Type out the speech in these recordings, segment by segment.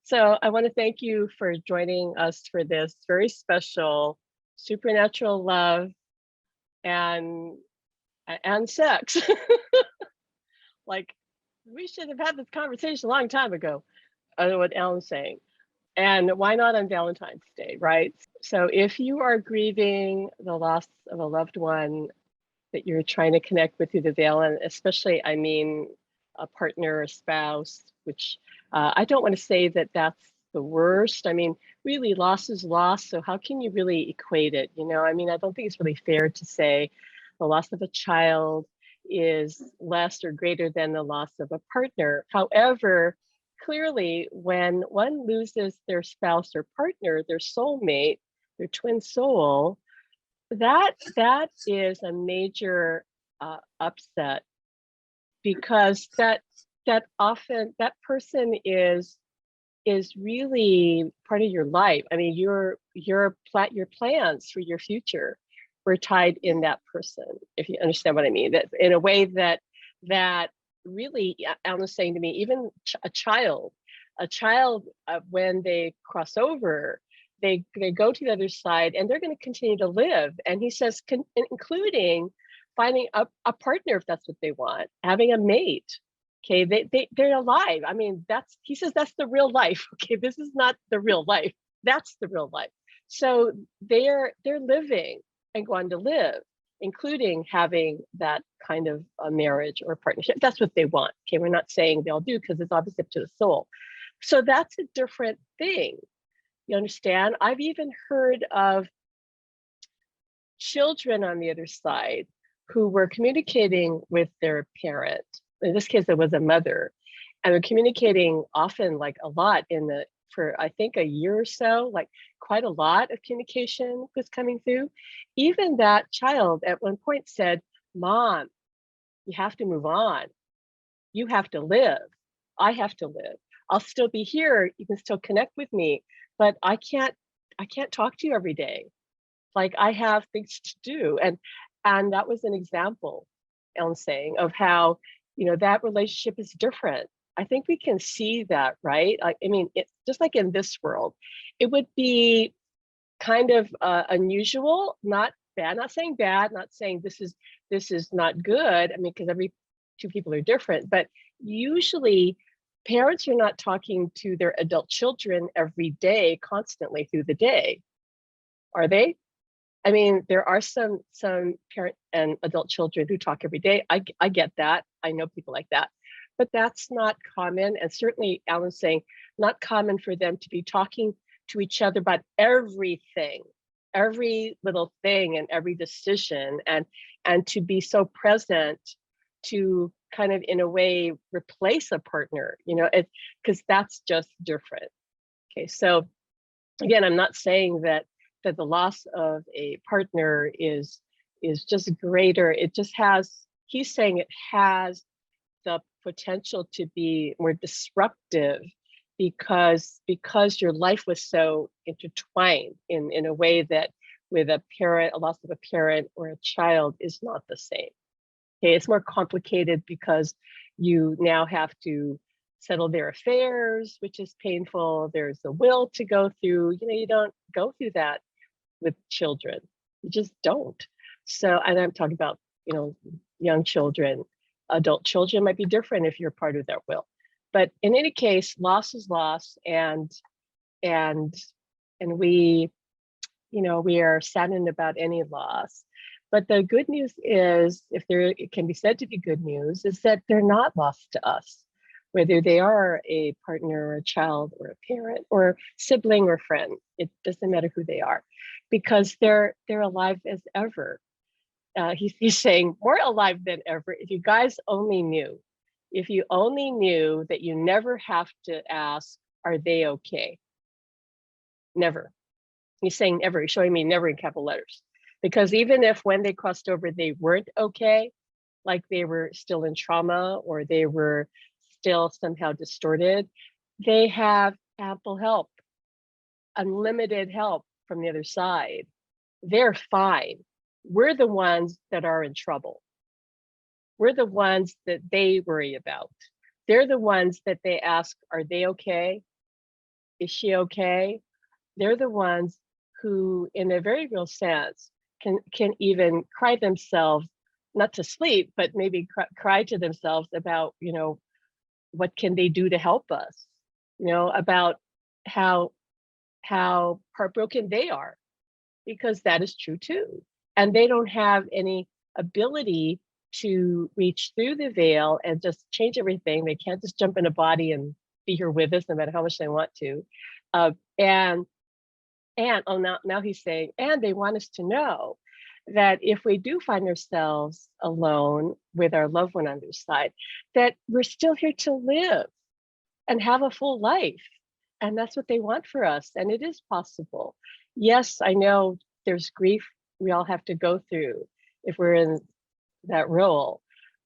So I want to thank you for joining us for this very special supernatural love and and sex. Like we should have had this conversation a long time ago. I know what Alan's saying. And why not on Valentine's Day, right? So if you are grieving the loss of a loved one that you're trying to connect with through the veil, and especially, I mean, a partner, a spouse, which I don't want to say that that's the worst. I mean, really, loss is loss. So how can you really equate it? I mean, I don't think it's really fair to say the loss of a child is less or greater than the loss of a partner. However, clearly, when one loses their spouse or partner, their soulmate, their twin soul, that is a major upset because that often that person is really part of your life. I mean, your plans for your future were tied in that person, if you understand what I mean. That in a way that really, Alan was saying to me, even a child when they cross over, they go to the other side and they're going to continue to live. And he says, including finding a partner if that's what they want, having a mate. Okay, they're alive. I mean, he says that's the real life. Okay, this is not the real life. That's the real life. So they're living and going to live, including having that kind of a marriage or partnership. That's what they want. Okay, we're not saying they'll do because it's obviously up to the soul. So that's a different thing. You understand? I've even heard of children on the other side who were communicating with their parent. In this case, it was a mother, and they're communicating often, like a lot for I think a year or so, like quite a lot of communication was coming through. Even that child at one point said, "Mom, you have to move on. You have to live. I have to live. I'll still be here. You can still connect with me, but I can't talk to you every day. Like I have things to do." And that was an example, Ellen saying, of how, that relationship is different. I think we can see that, right? I mean, it's just like in this world, it would be kind of unusual, not bad, not saying bad, not saying this is not good. I mean, because every two people are different, but usually parents are not talking to their adult children every day, constantly through the day, are they? I mean, there are some parent and adult children who talk every day. I get that. I know people like that, but that's not common. And certainly, Alan's saying not common for them to be talking to each other about everything, every little thing, and every decision, and to be so present to kind of in a way replace a partner. Because that's just different. Okay, so again, I'm not saying that the loss of a partner is just greater. It just has, he's saying it has the potential to be more disruptive because your life was so intertwined in a way that with a loss of a parent or a child is not the same. Okay, it's more complicated because you now have to settle their affairs, which is painful. There's a will to go through. You don't go through that with children. You just don't. So, and I'm talking about, young children. Adult children might be different if you're part of that will. But in any case, loss is loss, and we, we are saddened about any loss. But the good news is, if it can be said to be good news, is that they're not lost to us, whether they are a partner, or a child, or a parent, or sibling, or friend. It doesn't matter who they are, because they're alive as ever. He's saying more alive than ever. If you guys only knew, if you only knew that you never have to ask, are they okay? Never. He's saying never. He's showing me never in capital letters. Because even if when they crossed over, they weren't okay, like they were still in trauma or they were still somehow distorted, they have ample help, unlimited help from the other side. They're fine. We're the ones that are in trouble. We're the ones that they worry about. They're the ones that they ask, are they okay? Is she okay? They're the ones who, in a very real sense, can even cry themselves not to sleep, but maybe cry to themselves about, what can they do to help us? About how heartbroken they are, because that is true too. And they don't have any ability to reach through the veil and just change everything. They can't just jump in a body and be here with us no matter how much they want to. Uh, and oh, now he's saying, and they want us to know that if we do find ourselves alone with our loved one on their side, that we're still here to live and have a full life. And that's what they want for us. And it is possible. Yes, I know there's grief we all have to go through if we're in that role.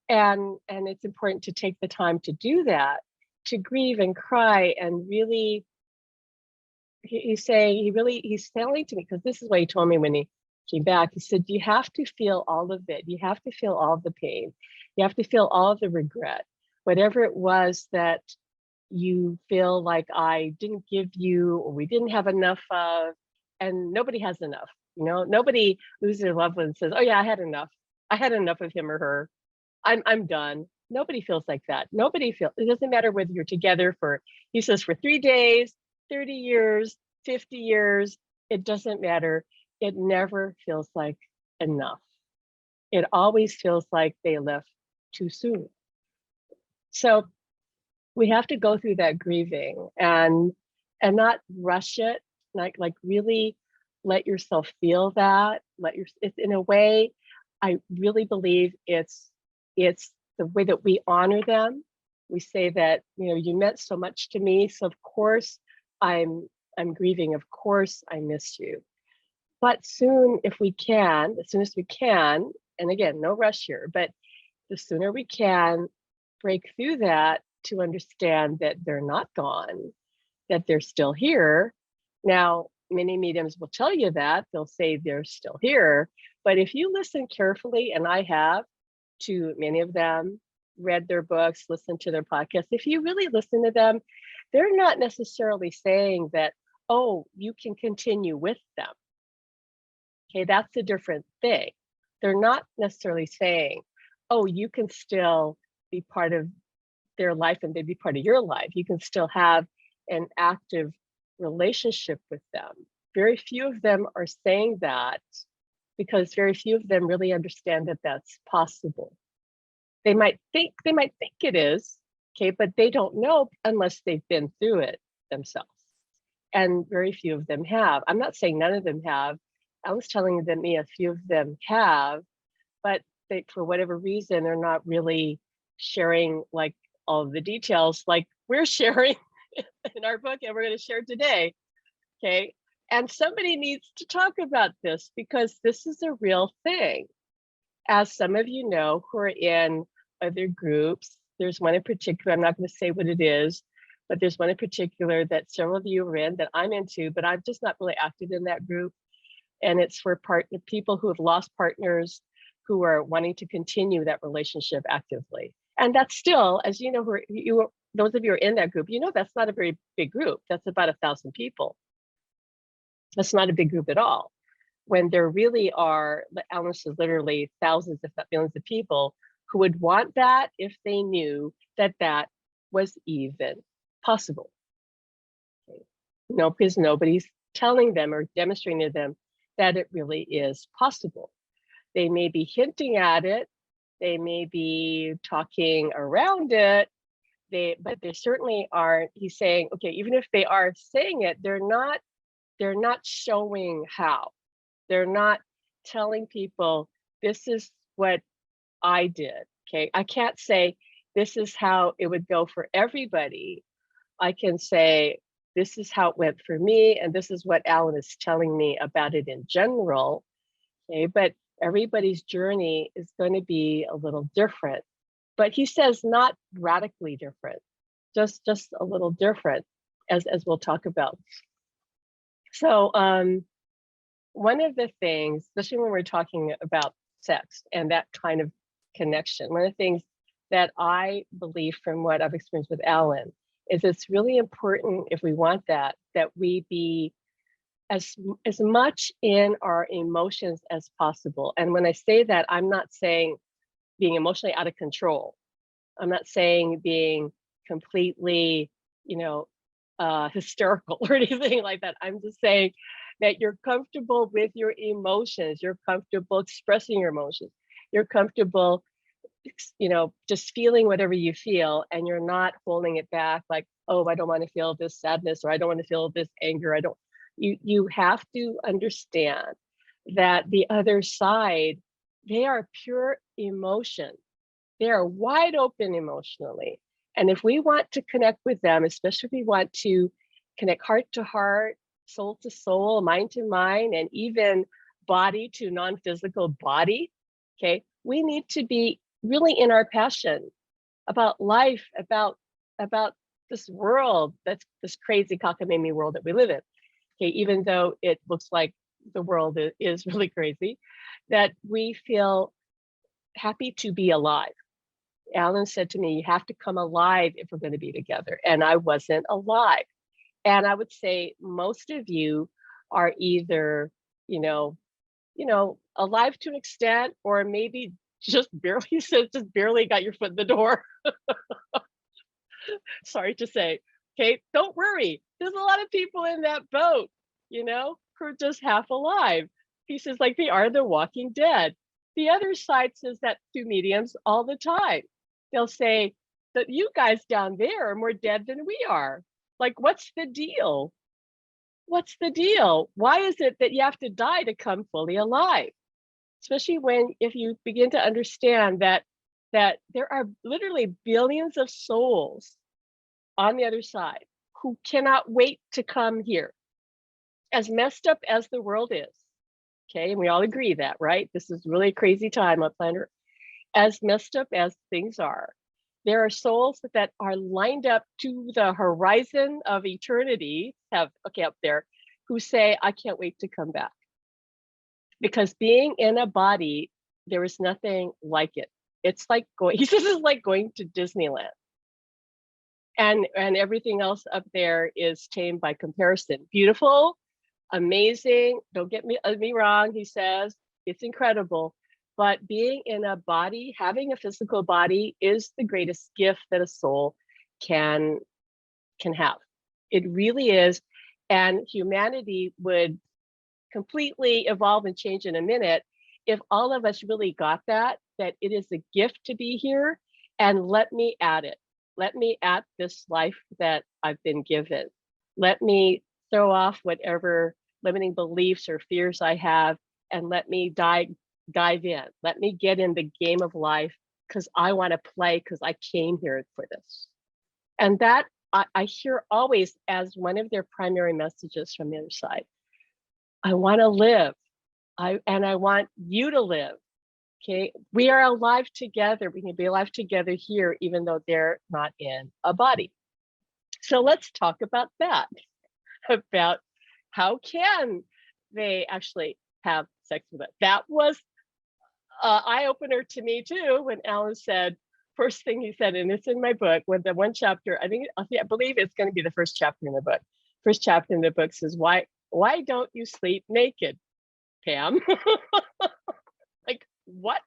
And it's important to take the time to do that, to grieve and cry and really he's saying he's telling to me, because this is what he told me when he came back. He said, you have to feel all of it. You have to feel all of the pain. You have to feel all of the regret, whatever it was that you feel like I didn't give you or we didn't have enough of. And nobody has enough. Nobody loses their loved one and says, oh yeah, I had enough. I had enough of him or her. I'm done. Nobody feels like that. It doesn't matter whether you're together he says for 3 days, 30 years, 50 years, it doesn't matter. It never feels like enough. It always feels like they left too soon. So we have to go through that grieving and not rush it, like really let yourself feel that. It's in a way, I really believe it's the way that we honor them. We say that, you meant so much to me, so of course I'm grieving. Of course I miss you. But soon, as soon as we can, and again, no rush here, but the sooner we can break through that to understand that they're not gone, that they're still here. Now, many mediums will tell you that. They'll say they're still here. But if you listen carefully, and I have to many of them, read their books, listened to their podcasts, if you really listen to them, they're not necessarily saying that, oh, you can continue with them. Okay, that's a different thing. They're not necessarily saying, oh, you can still be part of their life and they'd be part of your life. You can still have an active relationship with them. Very few of them are saying that because very few of them really understand that that's possible. They might think it is, okay, but they don't know unless they've been through it themselves. And very few of them have. I'm not saying none of them have. I was telling them a few of them have, but they, for whatever reason, they're not really sharing like all of the details like we're sharing in our book and we're going to share today. Okay. And somebody needs to talk about this because this is a real thing. As some of you know who are in other groups, there's one in particular, I'm not going to say what it is, but there's one in particular that several of you are in that I'm into, but I'm just not really active in that group. And it's for people who have lost partners who are wanting to continue that relationship actively. And that's still, as you know, those of you who are in that group, that's not a very big group. That's about 1,000 people. That's not a big group at all. When there really are, Alan says, literally thousands, if not millions of people who would want that if they knew that that was even possible. Okay. No, because nobody's telling them or demonstrating to them that it really is possible. They may be hinting at it. They may be talking around it. But they certainly aren't. He's saying, okay, even if they are saying it, they're not showing how. They're not telling people, this is what I did. Okay, I can't say this is how it would go for everybody. I can say, this is how it went for me, and this is what Alan is telling me about it in general. Okay, but everybody's journey is going to be a little different. But he says not radically different, just a little different, as we'll talk about. So one of the things, especially when we're talking about sex and that kind of connection, one of the things that I believe from what I've experienced with Alan is it's really important if we want that that we be as much in our emotions as possible. And when I say that, I'm not saying being emotionally out of control. I'm not saying being completely, you know, hysterical or anything like that. I'm just saying that you're comfortable with your emotions. You're comfortable expressing your emotions. You're comfortable, just feeling whatever you feel, and you're not holding it back like, oh, I don't want to feel this sadness, or I don't want to feel this anger. I don't. You have to understand that the other side, they are pure emotion. They are wide open emotionally. And if we want to connect with them, especially if we want to connect heart to heart, soul to soul, mind to mind, and even body to non-physical body, okay, we need to be really in our passion about life, about this world, that's this crazy cockamamie world that we live in. Okay, even though it looks like the world is really crazy, that we feel happy to be alive. Alan said to me, you have to come alive if we're going to be together. And I wasn't alive. And I would say most of you are either, alive to an extent, or maybe just barely, just barely got your foot in the door. Sorry to say. Okay, don't worry. There's a lot of people in that boat, who are just half alive. He says, like they are the walking dead. The other side says that to mediums all the time. They'll say that you guys down there are more dead than we are. Like, what's the deal? What's the deal? Why is it that you have to die to come fully alive? Especially if you begin to understand that there are literally billions of souls on the other side who cannot wait to come here. As messed up as the world is, okay, and we all agree that, right? This is really a crazy time on planet Earth. As messed up as things are, there are souls that are lined up to the horizon of eternity, up there, who say, I can't wait to come back. Because being in a body, there is nothing like it. It's like he says it's like going to Disneyland. And everything else up there is tame by comparison. Beautiful, amazing. Don't get me wrong, he says, it's incredible. But being in a body, having a physical body, is the greatest gift that a soul can have. It really is. And humanity would completely evolve and change in a minute if all of us really got that it is a gift to be here, and let me at it. Let me at this life that I've been given. Let me throw off whatever limiting beliefs or fears I have, and let me dive in. Let me get in the game of life, because I want to play, because I came here for this. And that I hear always as one of their primary messages from the other side. I want to live. I want you to live. Okay, we are alive together. We can be alive together here, even though they're not in a body. So let's talk about that, about how can they actually have sex with it. That was an eye-opener to me too, when Alan said, first thing he said, and it's in my book, with the one chapter, I believe it's going to be the first chapter in the book. First chapter in the book says, why don't you sleep naked, Pam? Like, what?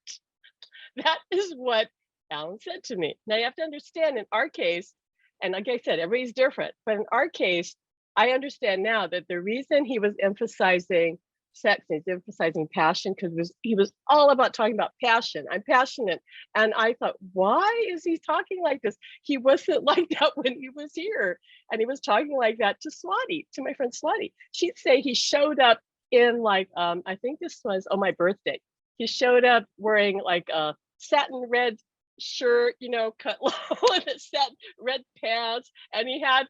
That is what Alan said to me. Now you have to understand, in our case, and like I said, everybody's different, but in our case, I understand now that the reason he was emphasizing sex, he's emphasizing passion, because he was all about talking about passion. I'm passionate. And I thought, why is he talking like this? He wasn't like that when he was here. And he was talking like that to Swati, to my friend Swati. She'd say he showed up in like, I think this was on my birthday. He showed up wearing like a satin red shirt, cut low, and satin red pants, and he had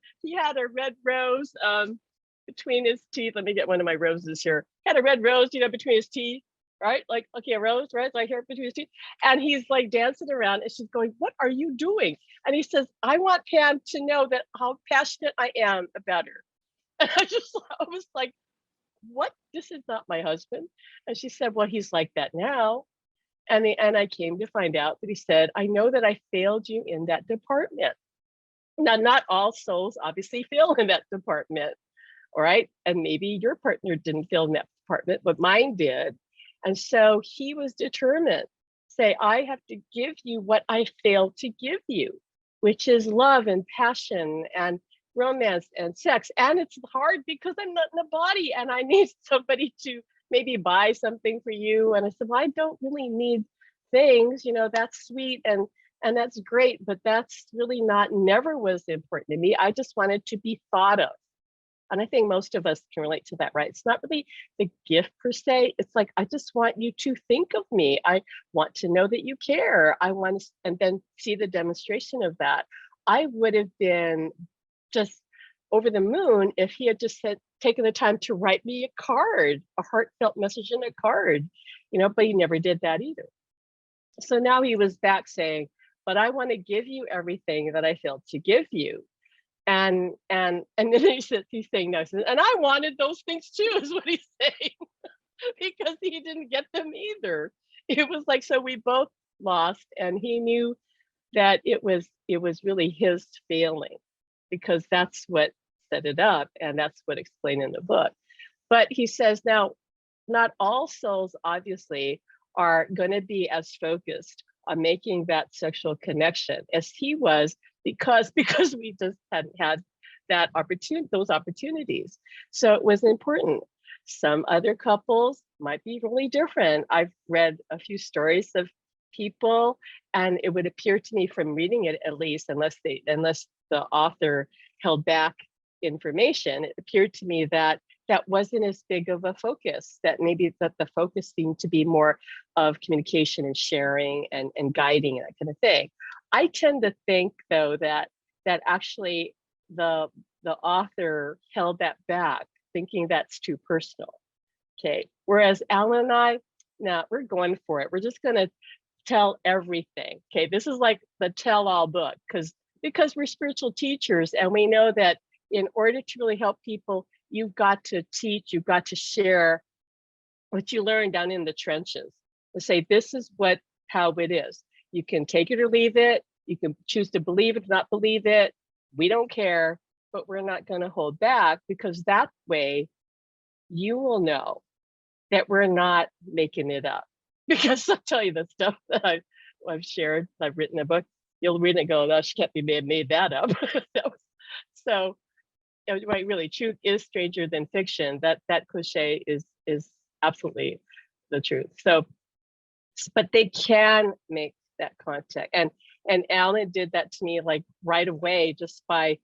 a red rose between his teeth. Let me get one of my roses here. He had a red rose, between his teeth, right? Like, okay, a rose, right? Like here between his teeth. And he's like dancing around, and she's going, what are you doing? And he says, I want Pam to know that how passionate I am about her. And I was like, what? This is not my husband. And she said, well, he's like that now. And I came to find out that he said, I know that I failed you in that department. Now, not all souls obviously fail in that department, All right. And maybe your partner didn't feel in that department, but mine did. And so he was determined, say, I have to give you what I failed to give you, which is love and passion and romance and sex. And it's hard because I'm not in the body and I need somebody to maybe buy something for you. And I said, well, I don't really need things, that's sweet and that's great, but that's really never was important to me. I just wanted to be thought of. And I think most of us can relate to that, right? It's not really the gift per se. It's like, I just want you to think of me. I want to know that you care. I want to, and then see the demonstration of that. I would have been just over the moon if he had just taken the time to write me a card, a heartfelt message in a card, but he never did that either. So now he was back saying, but I want to give you everything that I failed to give you. And then he's saying no, and I wanted those things too, is what he's saying, because he didn't get them either. It was like, so we both lost, and he knew that it was really his failing, because that's what set it up, and that's what explained in the book. But he says, now, not all souls obviously are going to be as focused on making that sexual connection as he was, because we just hadn't had that those opportunities. So it was important. Some other couples might be really different. I've read a few stories of people, and it would appear to me from reading it, at least, unless the author held back information, it appeared to me that wasn't as big of a focus, that maybe that the focus seemed to be more of communication and sharing and guiding and that kind of thing. I tend to think, though, that actually the author held that back, thinking that's too personal. Okay. Whereas Alan and I, now we're going for it. We're just going to tell everything. Okay. This is like the tell-all book, because we're spiritual teachers, and we know that in order to really help people, you've got to teach, you've got to share what you learn down in the trenches, and say, this is how it is. You can take it or leave it. You can choose to believe it, not believe it. We don't care, but we're not going to hold back, because that way you will know that we're not making it up. Because I'll tell you the stuff that I've shared, I've written a book, you'll read it and go, oh, she can't be made that up. So, right, really, truth is stranger than fiction. That cliche is absolutely the truth. So, but they can make that contact, and Alan did that to me, like, right away, just by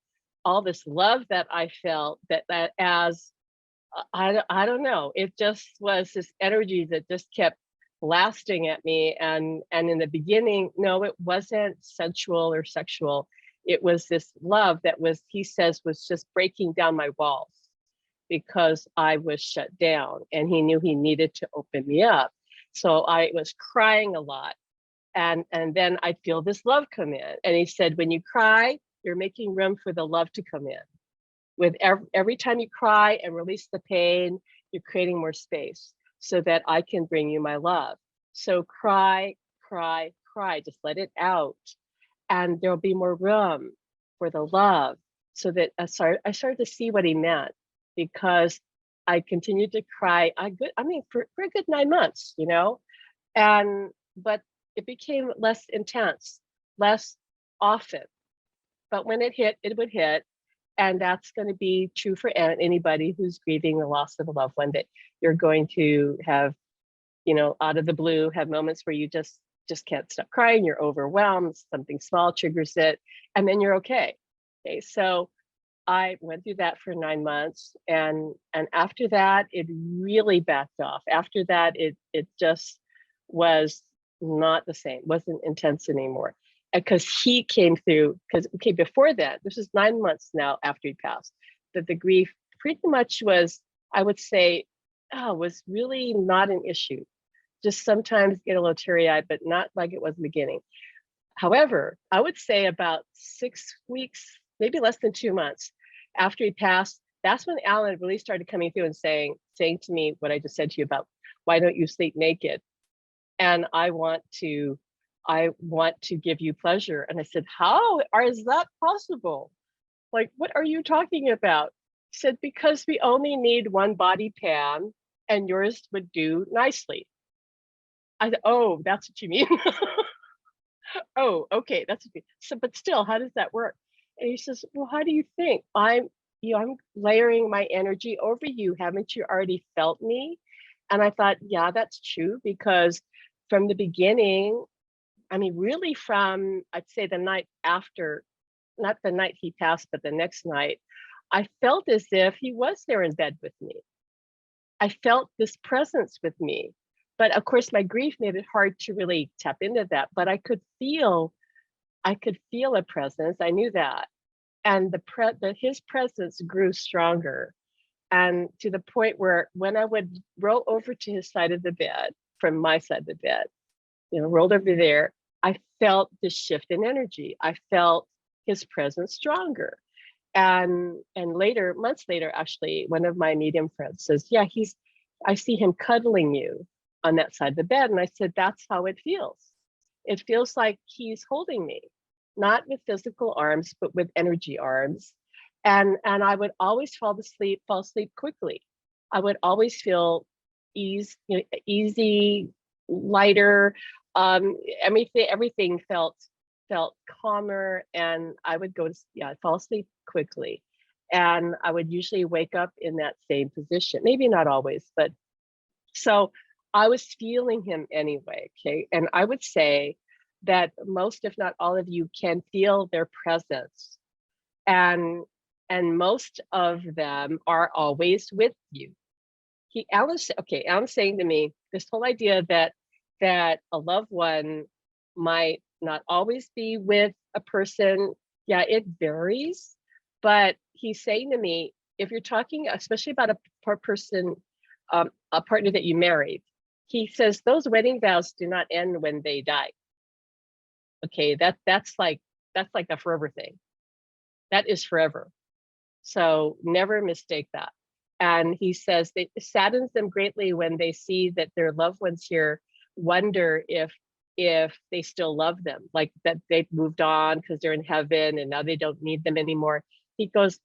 all this love that I felt, that as I don't know, it just was this energy that just kept blasting at me, and in the beginning, no, it wasn't sensual or sexual. It was this love that was, he says, was just breaking down my walls, because I was shut down, and he knew he needed to open me up. So I was crying a lot, and then I'd feel this love come in, and he said, when you cry, you're making room for the love to come in. With every time you cry and release the pain, you're creating more space so that I can bring you my love. So cry, cry, cry, just let it out. And there'll be more room for the love. So that I started to see what he meant, because I continued to cry. For a good 9 months, but it became less intense, less often. But when it hit, it would hit. And that's going to be true for anybody who's grieving the loss of a loved one, that you're going to have, out of the blue, have moments where you just can't stop crying, you're overwhelmed, something small triggers it, and then you're okay. Okay, so I went through that for 9 months, and after that, it really backed off. After that, it just was not the same, wasn't intense anymore. Because he came through, before that, this is 9 months now after he passed, that the grief pretty much was, I would say, was really not an issue. Just sometimes get a little teary-eyed, but not like it was in the beginning. However, I would say about 6 weeks, maybe less than 2 months after he passed, that's when Alan really started coming through and saying to me what I just said to you about, why don't you sleep naked? And I want to give you pleasure. And I said, how is that possible? Like, what are you talking about? He said, because we only need one body pan and yours would do nicely. I said, oh, that's what you mean? Oh, okay, that's what you mean. So, but still, how does that work? And he says, well, how do you think? I'm layering my energy over you. Haven't you already felt me? And I thought, yeah, that's true, because from the beginning, I mean, really from, I'd say the night after, not the night he passed, but the next night, I felt as if he was there in bed with me. I felt this presence with me. But of course, my grief made it hard to really tap into that. But I could feel a presence. I knew that. And his presence grew stronger. And to the point where when I would roll over to his side of the bed, from my side of the bed, rolled over there, I felt this shift in energy. I felt his presence stronger. And later, months later, actually, one of my medium friends says, yeah, I see him cuddling you on that side of the bed. And I said, that's how it feels. It feels like he's holding me, not with physical arms, but with energy arms. And I would always fall asleep quickly. I would always feel easy, lighter. Everything felt calmer, and I would fall asleep quickly. And I would usually wake up in that same position, maybe not always, but so I was feeling him anyway. Okay. And I would say that most, if not all of you, can feel their presence. And most of them are always with you. Alan's saying to me, this whole idea that a loved one might not always be with a person. Yeah, it varies. But he's saying to me, if you're talking, especially about a person, a partner that you married, he says those wedding vows do not end when they die. Okay, that's like a forever thing. That is forever. So never mistake that. And he says it saddens them greatly when they see that their loved ones here wonder if they still love them, like that they've moved on because they're in heaven and now they don't need them anymore. He goes,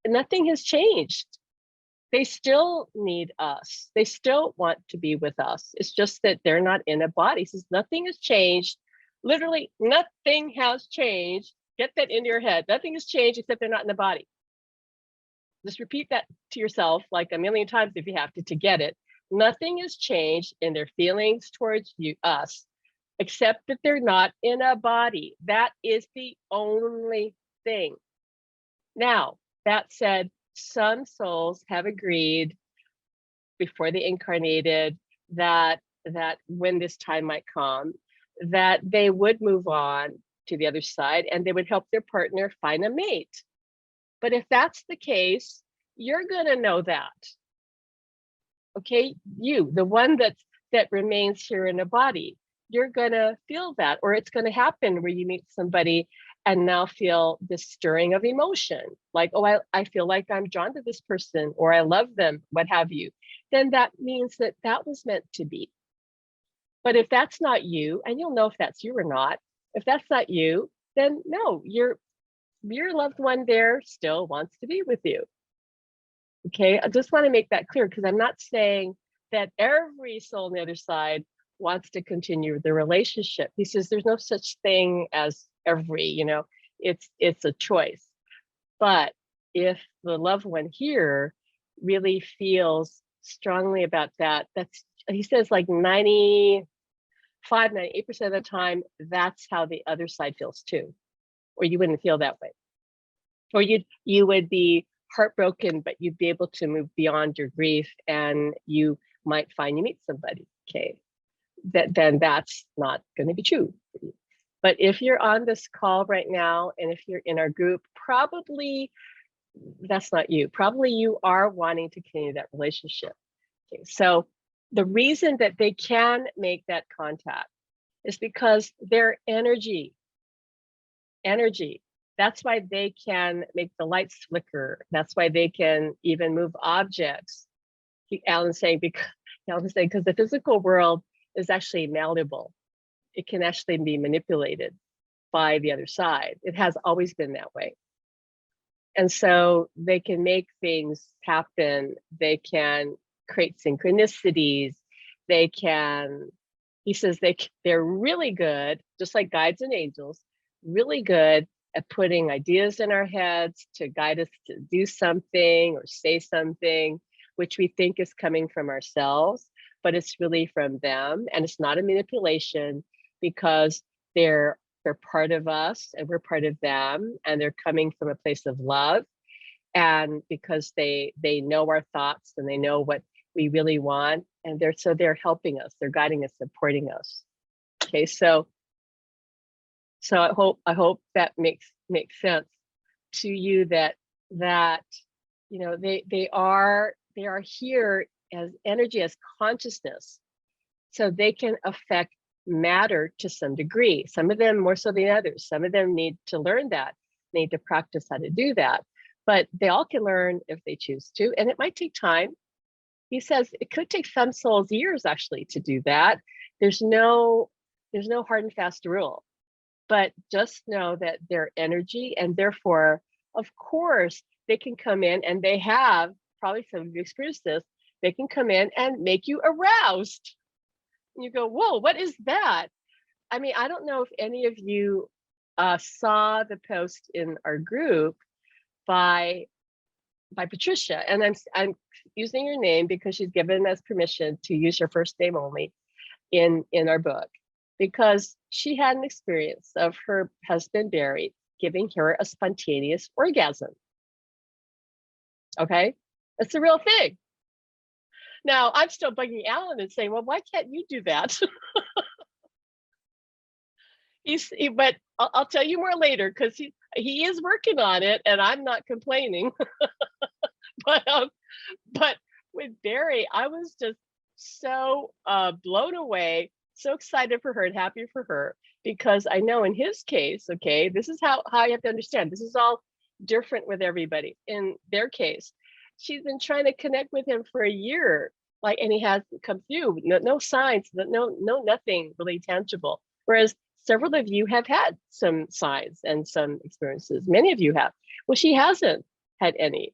nothing has changed. They still need us. They still want to be with us. It's just that they're not in a body. He says nothing has changed. Literally, nothing has changed. Get that into your head. Nothing has changed except they're not in the body. Just repeat that to yourself like a million times if you have to get it. Nothing has changed in their feelings towards us, except that they're not in a body. That is the only thing. Now, that said, some souls have agreed before they incarnated that when this time might come, that they would move on to the other side and they would help their partner find a mate. But if that's the case, you're going to know that. Okay, the one that remains here in a body, you're going to feel that, or it's going to happen where you meet somebody and now feel this stirring of emotion, like, oh, I feel like I'm drawn to this person, or I love them, what have you. Then that means that was meant to be. But if that's not you, and you'll know if that's you or not, if that's not you, then no, your loved one there still wants to be with you. Okay, I just want to make that clear, because I'm not saying that every soul on the other side wants to continue the relationship. He says there's no such thing as every, it's a choice. But if the loved one here really feels strongly about that, he says like 98% of the time, that's how the other side feels too. Or you wouldn't feel that way. Or you would be heartbroken, but you'd be able to move beyond your grief, and you might find you meet somebody. Okay, then that's not going to be true for you. But if you're on this call right now, and if you're in our group, probably that's not you. Probably you are wanting to continue that relationship. Okay, so the reason that they can make that contact is because their energy. That's why they can make the lights flicker. That's why they can even move objects. Alan's saying because the physical world is actually malleable. It can actually be manipulated by the other side. It has always been that way. And so they can make things happen. They can create synchronicities. They can, he says they're really good, just like guides and angels, really good at putting ideas in our heads to guide us to do something or say something, which we think is coming from ourselves, but it's really from them. And it's not a manipulation because they're part of us and we're part of them, and they're coming from a place of love. And because they know our thoughts and they know what we really want, and they're helping us, they're guiding us, supporting us. Okay, so I hope that makes sense to you, that you know, they are here as energy, as consciousness, so they can affect matter to some degree. Some of them more so than others. Some of them need to learn that, need to practice how to do that, but they all can learn if they choose to, and it might take time. He says it could take some souls years actually to do that. There's no hard and fast rule, but just know that they're energy, and therefore, of course, they can come in, and they have probably some of you experienced this. They can come in and make you aroused. And you go, whoa, what is that? I mean, I don't know if any of you saw the post in our group by Patricia, and I'm using your name because she's given us permission to use your first name only in our book, because she had an experience of her husband Barry giving her a spontaneous orgasm. Okay, it's a real thing. Now I'm still bugging Alan and saying, well, why can't you do that? But I'll tell you more later, because he is working on it, and I'm not complaining. But with Barry, I was just so blown away, so excited for her and happy for her, because I know in his case, okay, this is how you have to understand. This is all different with everybody. In their case, she's been trying to connect with him for a year, like, and he hasn't come through. No signs, no nothing really tangible. Whereas several of you have had some signs and some experiences. Many of you have. Well, she hasn't had any.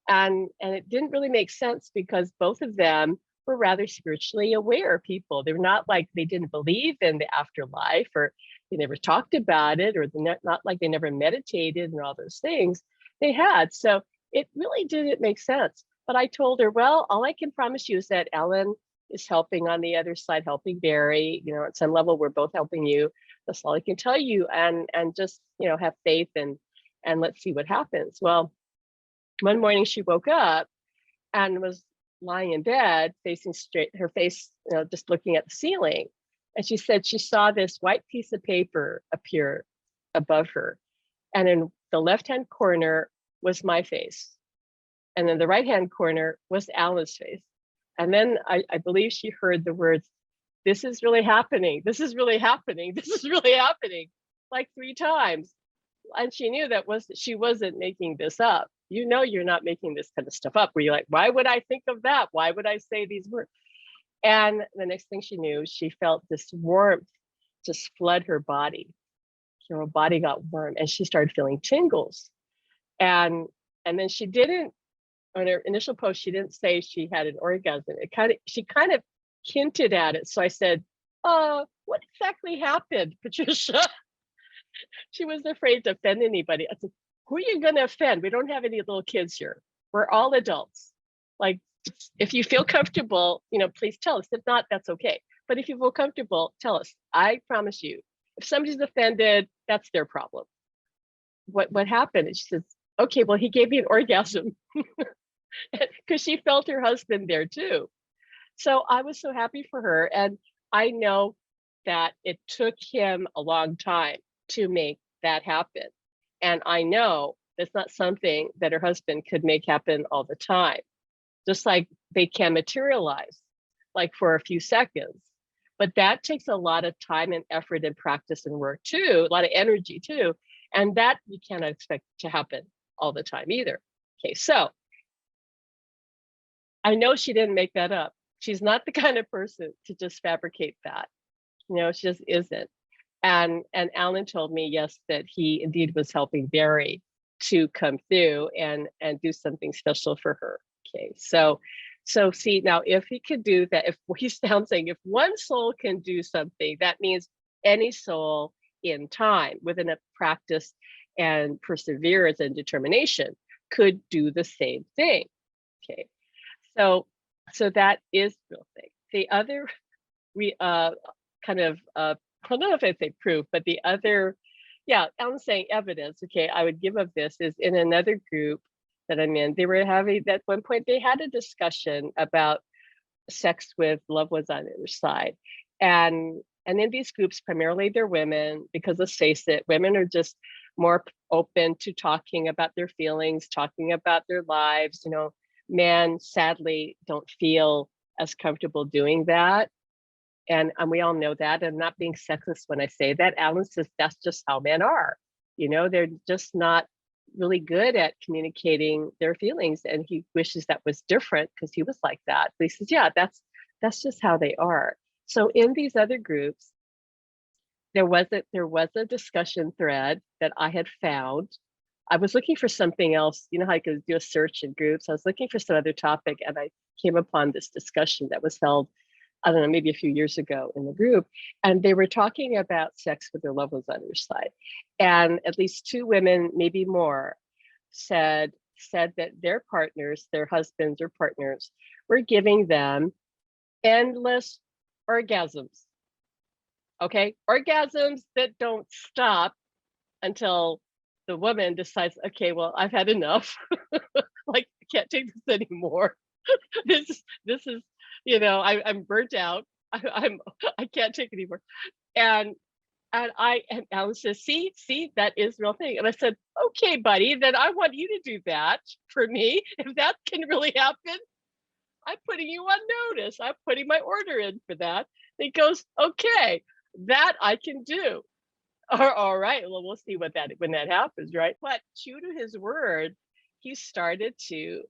And it didn't really make sense, because both of them were rather spiritually aware people. They're not like they didn't believe in the afterlife, or they never talked about it, or not like they never meditated and all those things. They had. So it really didn't make sense. But I told her, well, all I can promise you is that Ellen is helping on the other side, helping Barry. You know, at some level, we're both helping you. That's all I can tell you. And just, you know, have faith, and let's see what happens. Well, one morning she woke up and was lying in bed, facing straight, her face, you know, just looking at the ceiling. And she said she saw this white piece of paper appear above her. And in the left-hand corner was my face. And then the right-hand corner was Alan's face. And then I believe she heard the words, "This is really happening. This is really happening. This is really happening," like 3 times. And she knew she wasn't making this up. You know, you're not making this kind of stuff up, where you're like, why would I think of that? Why would I say these words? And the next thing she knew, she felt this warmth just flood her body. Her body got warm, and she started feeling tingles. And then she didn't, on her initial post, she didn't say she had an orgasm. She kind of hinted at it. So I said, what exactly happened, Patricia? She was afraid to offend anybody. I said, who are you going to offend? We don't have any little kids here. We're all adults. Like, if you feel comfortable, you know, please tell us. If not, that's okay. But if you feel comfortable, tell us. I promise you, if somebody's offended, that's their problem. What happened? And she says, okay, well, he gave me an orgasm, because she felt her husband there too. So I was so happy for her. And I know that it took him a long time to make that happen. And I know that's not something that her husband could make happen all the time, just like they can materialize, like for a few seconds. But that takes a lot of time and effort and practice and work too, a lot of energy too. And that you cannot expect to happen all the time either. Okay, so I know she didn't make that up. She's not the kind of person to just fabricate that. You know, she just isn't. And Alan told me, yes, that he indeed was helping Barry to come through and do something special for her. Okay, so see now if he could do that, if he's now saying if one soul can do something, that means any soul in time with enough practice and perseverance and determination could do the same thing. Okay, so that is the real thing. The other we kind of I don't know if I say proof, but the other, yeah, I'm saying evidence. Okay, I would give of this is in another group that I'm in. They were having at one point they had a discussion about sex with loved ones on the other side, and in these groups primarily they're women because let's face it, women are just more open to talking about their feelings, talking about their lives. You know, men sadly don't feel as comfortable doing that. And we all know that. I'm not being sexist when I say that. Alan says that's just how men are. You know, they're just not really good at communicating their feelings. And he wishes that was different because he was like that. But he says, yeah, that's just how they are. So in these other groups, there was a discussion thread that I had found. I was looking for something else. You know how I could do a search in groups. I was looking for some other topic, and I came upon this discussion that was held, I don't know, maybe a few years ago in the group. And they were talking about sex with their loved ones on their side. And at least two women, maybe more, said that their partners, their husbands or partners, were giving them endless orgasms. Okay, orgasms that don't stop until the woman decides, okay, well, I've had enough. Like, I can't take this anymore. This is, you know, I'm burnt out. I can't take it anymore. And and Alan says, see, that is real thing. And I said, okay, buddy, then I want you to do that for me. If that can really happen, I'm putting you on notice. I'm putting my order in for that. And he goes, okay, that I can do. All right. Well, we'll see when that happens, right? But true to his word, he started to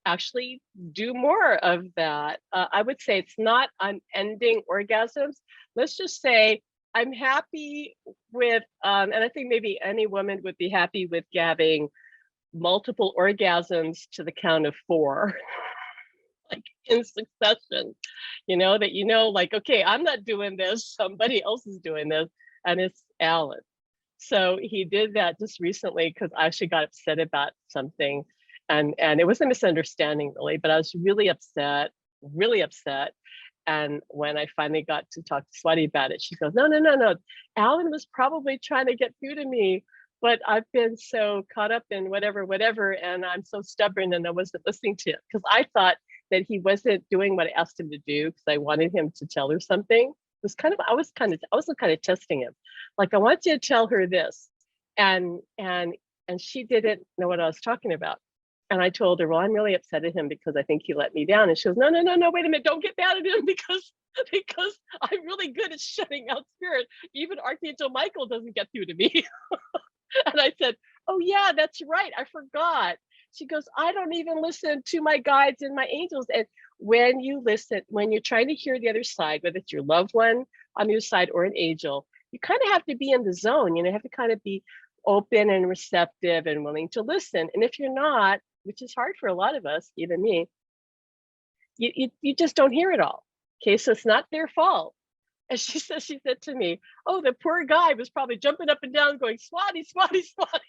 actually do more of that. I would say it's not unending orgasms. Let's just say I'm happy with, and I think maybe any woman would be happy with having multiple orgasms to the count of 4, like in succession. You know, that like, okay, I'm not doing this, somebody else is doing this, and it's Alan. So he did that just recently because I actually got upset about something, and it was a misunderstanding really, but I was really upset, really upset. And when I finally got to talk to Swati about it, she goes, no, Alan was probably trying to get through to me, but I've been so caught up in whatever, and I'm so stubborn and I wasn't listening to it because I thought that he wasn't doing what I asked him to do because I wanted him to tell her something. It was kind of, I was kind of testing him. Like, I want you to tell her this. And she didn't know what I was talking about. And I told her, well, I'm really upset at him because I think he let me down. And she goes, no, wait a minute, don't get mad at him because I'm really good at shutting out spirit. Even Archangel Michael doesn't get through to me. And I said, oh yeah, that's right, I forgot. She goes, I don't even listen to my guides and my angels. And when you listen, when you're trying to hear the other side, whether it's your loved one on your side or an angel, you kind of have to be in the zone. You know, you have to kind of be open and receptive and willing to listen. And if you're not, which is hard for a lot of us, even me, you just don't hear it all. Okay, so it's not their fault. And she said to me, oh, the poor guy was probably jumping up and down going, Swati, Swati, Swati.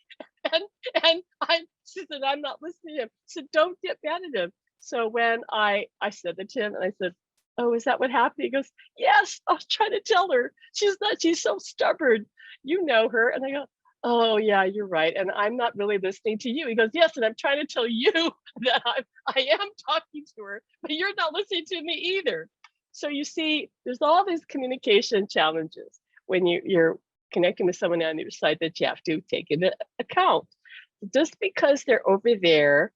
She said, I'm not listening to him. She said, don't get mad at him. So when I said that to him and I said, oh, is that what happened? He goes, yes, I was trying to tell her. She's so stubborn. You know her. And I go, oh yeah, you're right. And I'm not really listening to you. He goes, yes, and I'm trying to tell you that I am talking to her, but you're not listening to me either. So you see, there's all these communication challenges when you're connecting with someone on the other side that you have to take into account. Just because they're over there,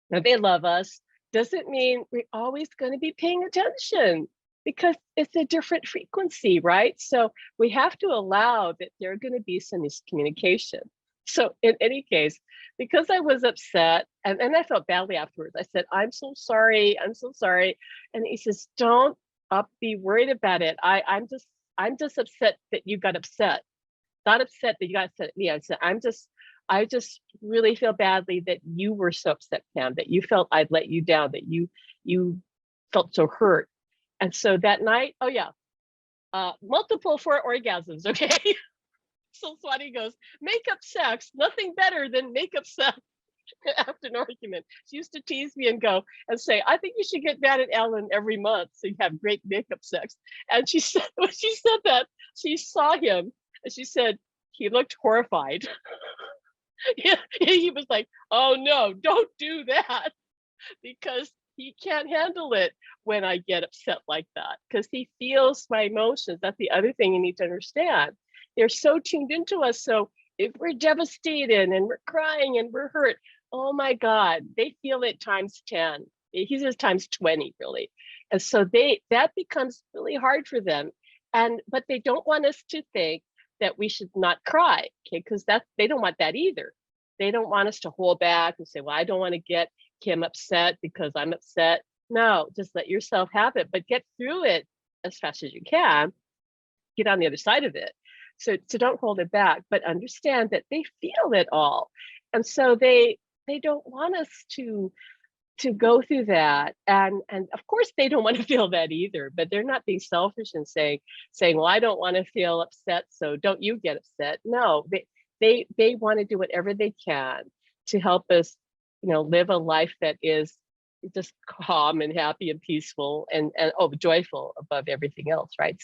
now they love us, doesn't mean we're always going to be paying attention because it's a different frequency, right? So we have to allow that there are going to be some miscommunication. So in any case, because I was upset and I felt badly afterwards, I said, I'm so sorry. And he says, don't be worried about it. I'm just upset that you got upset. Not upset that you got upset at me. I said, I just really feel badly that you were so upset, Pam, that you felt I'd let you down, that you felt so hurt. And so that night, oh yeah, multiple 4 orgasms, okay? So Swati goes, makeup sex, nothing better than makeup sex after an argument. She used to tease me and go and say, I think you should get mad at Alan every month so you have great makeup sex. And she said, when she said that, she saw him and she said, he looked horrified. He was like, oh no, don't do that, because he can't handle it when I get upset like that, because he feels my emotions. That's the other thing you need to understand. They're so tuned into us. So if we're devastated and we're crying and we're hurt, oh my God, they feel it times 10. He says times 20, really. And so that becomes really hard for them. But they don't want us to think that we should not cry, okay? Because they don't want that either. They don't want us to hold back and say, well, I don't want to get Kim upset because I'm upset. No, just let yourself have it, but get through it as fast as you can. Get on the other side of it. So don't hold it back, but understand that they feel it all. And so they don't want us to go through that. And of course they don't want to feel that either, but they're not being selfish and saying, well, I don't want to feel upset, so don't you get upset. No, they want to do whatever they can to help us, live a life that is just calm and happy and peaceful and joyful above everything else, right?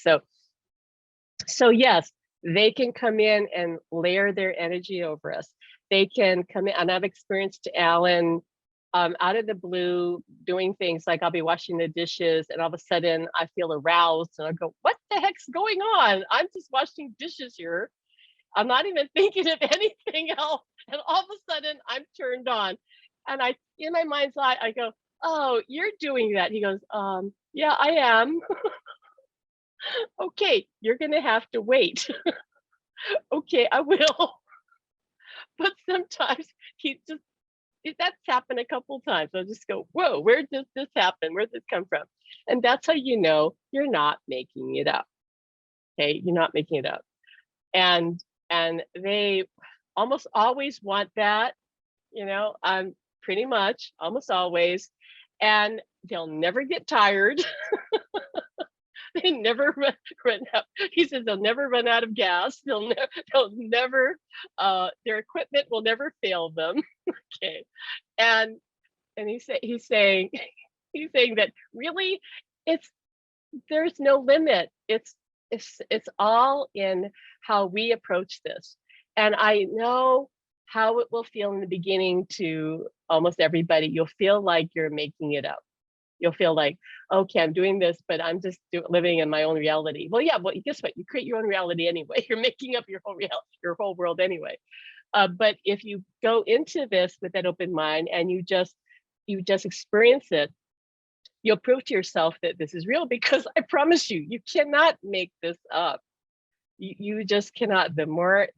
So yes, they can come in and layer their energy over us. They can come in, and I've experienced Alan out of the blue doing things like I'll be washing the dishes and all of a sudden I feel aroused and I go, what the heck's going on? I'm just washing dishes here. I'm not even thinking of anything else. And all of a sudden I'm turned on. And in my mind's eye, I go, oh, you're doing that. He goes, yeah, I am. Okay, you're going to have to wait. Okay, I will. But sometimes that's happened a couple of times. I'll just go, whoa, where did this happen? Where did this come from? And that's how you know you're not making it up. Okay, you're not making it up. And they almost always want that, pretty much almost always. And they'll never get tired. They never run out. He says they'll never run out of gas. They'll never, their equipment will never fail them. Okay, and he's saying that really, there's no limit. It's all in how we approach this, and I know how it will feel in the beginning to almost everybody. You'll feel like you're making it up. You'll feel like, okay, I'm doing this, but I'm just living in my own reality. Well, yeah, well, guess what? You create your own reality anyway. You're making up your whole world anyway. But if you go into this with that open mind and you just experience it, you'll prove to yourself that this is real, because I promise you, you cannot make this up. You just cannot. The more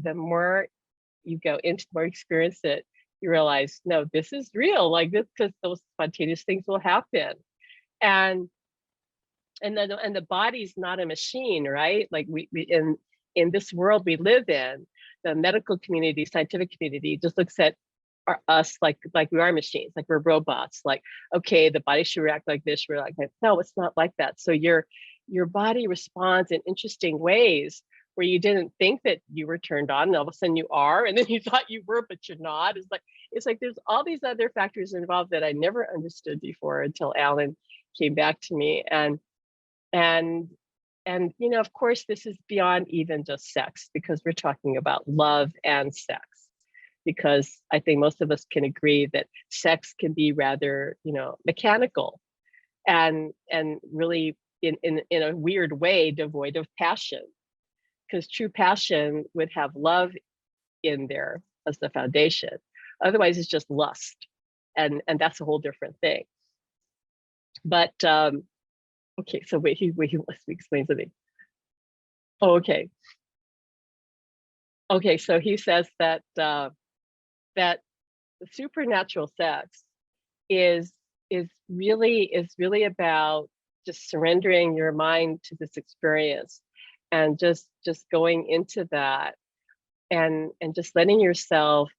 you go into, the more experience it, you realize, no, this is real, like this, because those spontaneous things will happen. And the body's not a machine, right? Like we in this world we live in, the medical community, scientific community just looks at us like we are machines, like we're robots. Like, okay, the body should react like this, we're like that. No, it's not like that. So your body responds in interesting ways where you didn't think that you were turned on, and all of a sudden you are, and then you thought you were, but you're not. It's like there's all these other factors involved that I never understood before until Alan came back to me. And of course, this is beyond even just sex, because we're talking about love and sex. Because I think most of us can agree that sex can be rather, mechanical and really in a weird way devoid of passion. Because true passion would have love in there as the foundation. Otherwise, it's just lust, and that's a whole different thing. But okay, so wait, he explains to me. Oh, okay. Okay, so he says that that the supernatural sex is really about just surrendering your mind to this experience, and just going into that, and just letting yourself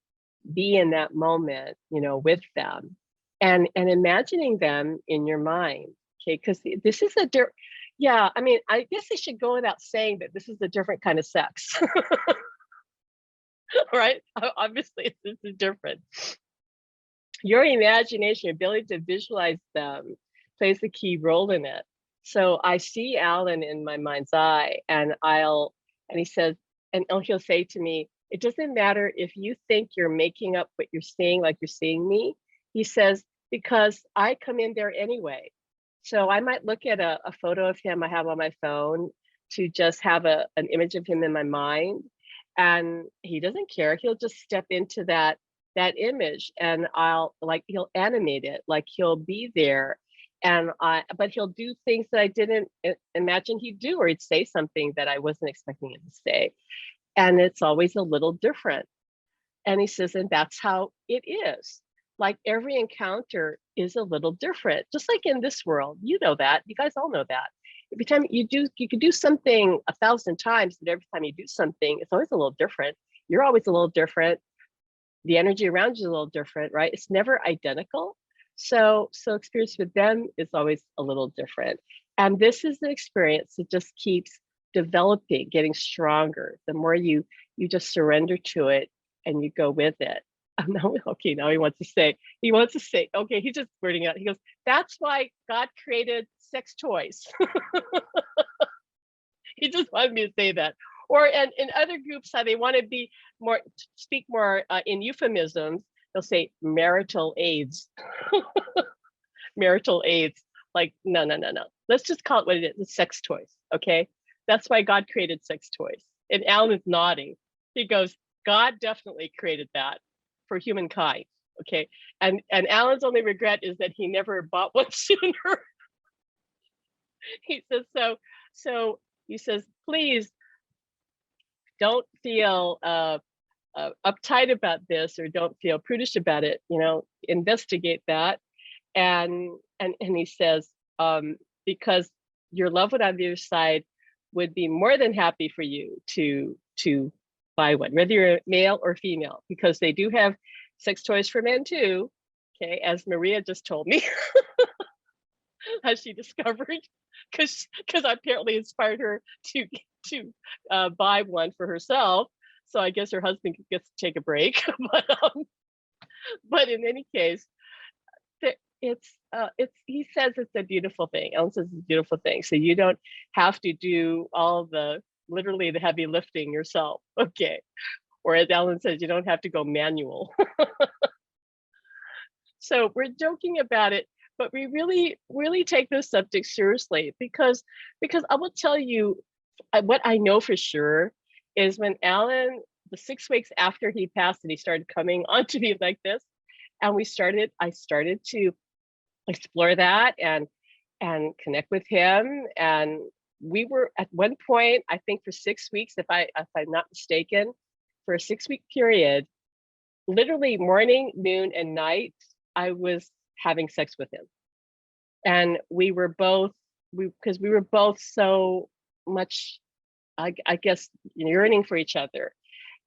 be in that moment, with them, and imagining them in your mind. Okay, because this is yeah, I mean, I guess I should go without saying that this is a different kind of sex, right? Obviously, this is different. Your imagination, your ability to visualize them plays a key role in it. So I see Alan in my mind's eye, and he says, and he'll say to me, it doesn't matter if you think you're making up what you're seeing, like you're seeing me. He says, because I come in there anyway. So I might look at a photo of him I have on my phone to just have an image of him in my mind. And he doesn't care. He'll just step into that image, and he'll animate it, like he'll be there, but he'll do things that I didn't imagine he'd do, or he'd say something that I wasn't expecting him to say, and it's always a little different. And he says, and that's how it is. Like every encounter is a little different, just like in this world. You know that. You guys all know that. Every time you could do something 1,000 times, but every time you do something, it's always a little different. You're always a little different. The energy around you is a little different, right? It's never identical. So experience with them is always a little different. And this is an experience that just keeps developing, getting stronger. The more you just surrender to it and you go with it. Now he wants to say, okay, he's just blurting out. He goes, that's why God created sex toys. He just wanted me to say that. Or in other groups, how they want to speak more in euphemisms, they'll say marital aids. Marital aids. Like, no. Let's just call it what it is. It's sex toys. Okay. That's why God created sex toys. And Alan is nodding. He goes, God definitely created that for humankind. Okay. And Alan's only regret is that he never bought one sooner. He says, so he says, please don't feel uptight about this, or don't feel prudish about it. Investigate that. And he says, because your loved one on the other side would be more than happy for you to buy one, whether you're male or female, because they do have sex toys for men too. Okay, as Maria just told me, as she discovered, because I apparently inspired her to buy one for herself. So I guess her husband gets to take a break. But in any case, he says it's a beautiful thing. Alan says it's a beautiful thing. So you don't have to do all literally the heavy lifting yourself. Okay. Or as Alan says, you don't have to go manual. So we're joking about it, but we really, really take this subject seriously, because I will tell you what I know for sure is when Alan, the 6 weeks after he passed, and he started coming onto me like this, and I started to explore that and connect with him. And we were at one point, I think for 6 weeks, if I'm not mistaken, for a 6-week period, literally morning, noon, and night, I was having sex with him. And we were both so much, I guess, yearning for each other,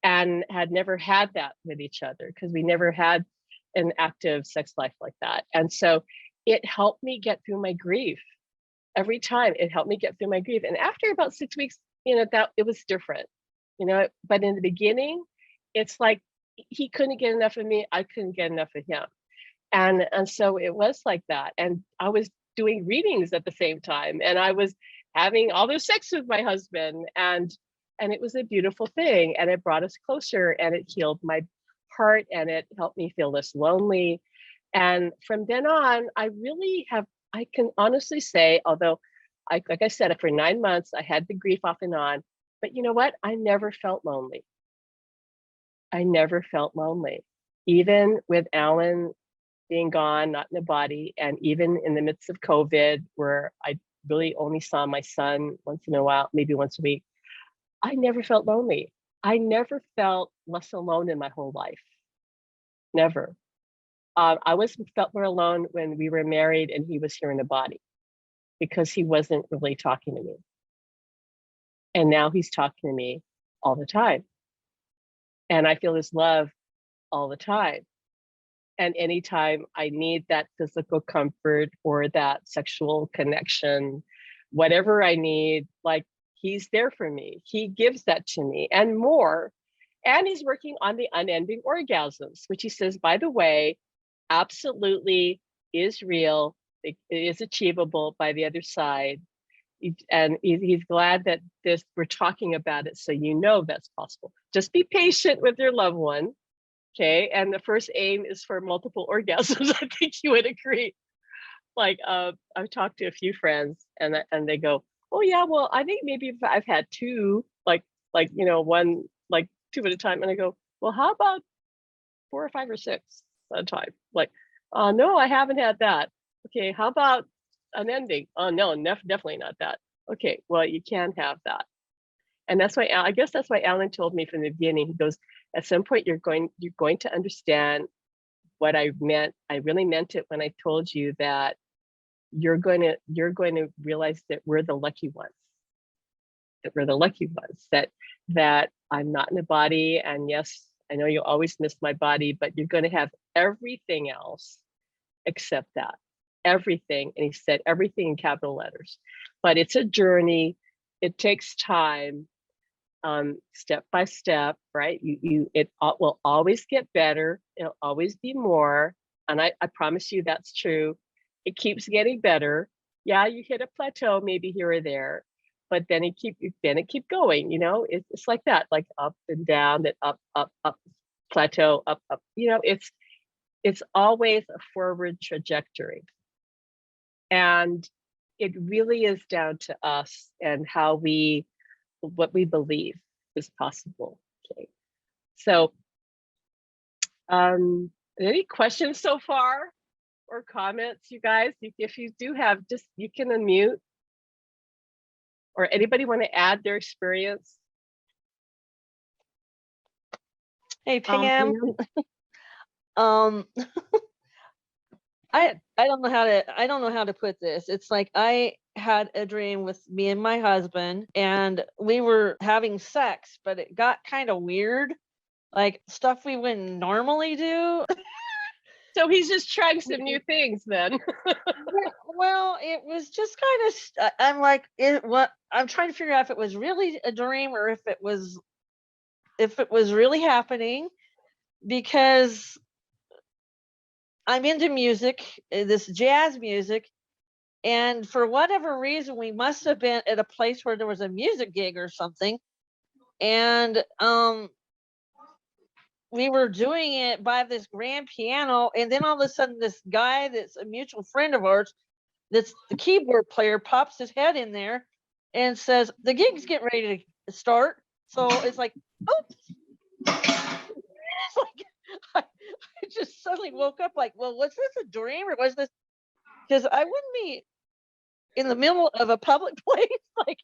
and had never had that with each other, because we never had an active sex life like that. And so it helped me get through my grief. Every time it helped me get through my grief. And after about 6 weeks, that it was different, but in the beginning, it's like he couldn't get enough of me, I couldn't get enough of him. And so it was like that. And I was doing readings at the same time, and I was having all this sex with my husband, and it was a beautiful thing, and it brought us closer, and it healed my heart, and it helped me feel less lonely. And from then on, I can honestly say, although like I said, for 9 months, I had the grief off and on, but you know what? I never felt lonely. I never felt lonely, even with Alan being gone, not in the body, and even in the midst of COVID, where I really only saw my son once in a while, maybe once a week. I never felt lonely. I never felt less alone in my whole life. Never. I felt more alone when we were married and he was here in the body, because he wasn't really talking to me. And now he's talking to me all the time. And I feel his love all the time. And anytime I need that physical comfort or that sexual connection, whatever I need, like he's there for me. He gives that to me and more. And he's working on the unending orgasms, which he says, by the way, absolutely is real. It is achievable by the other side. And he's glad that we're talking about it, so you know that's possible. Just be patient with your loved one, okay? And the first aim is for multiple orgasms. I think you would agree. Like I've talked to a few friends, and they go, "Oh yeah, well I think maybe if I've had two, like one, like two at a time," and I go, "Well, how about 4 or 5 or 6 at a time?" Like, no, I haven't had that. Okay, how about an ending? Oh no, definitely not that. Okay, well you can have that. And that's why I guess that's why Alan told me from the beginning. He goes, at some point you're going to understand what I meant. I really meant it when I told you that you're going to realize that we're the lucky ones. That we're the lucky ones. That I'm not in a body, and yes, I know you'll always miss my body, but you're going to have everything else except that. Everything. And he said everything in capital letters. But it's a journey. It takes time, step by step, right? It will always get better. It'll always be more. And I promise you that's true. It keeps getting better. Yeah, you hit a plateau maybe here or there, but then it keep going, it's like that, like up and down, then up, plateau, up, it's always a forward trajectory. And it really is down to us and what we believe is possible. Okay. So, any questions so far or comments, you guys? If you do have, just you can unmute. Or anybody want to add their experience? Hey Pam. I don't know how to put this. It's like I had a dream with me and my husband, and we were having sex, but it got kind of weird, like stuff we wouldn't normally do. So he's just trying some new things then. Well, it was just kind of, I'm like, I'm trying to figure out if it was really a dream or if it was really happening, because I'm into music, this jazz music, and for whatever reason, we must have been at a place where there was a music gig or something, and we were doing it by this grand piano, and then all of a sudden, this guy that's a mutual friend of ours, that's the keyboard player, pops his head in there and says, "The gig's getting ready to start." So it's like, oops. It's like, I just suddenly woke up like, well, was this a dream or was this? Because I wouldn't be in the middle of a public place, like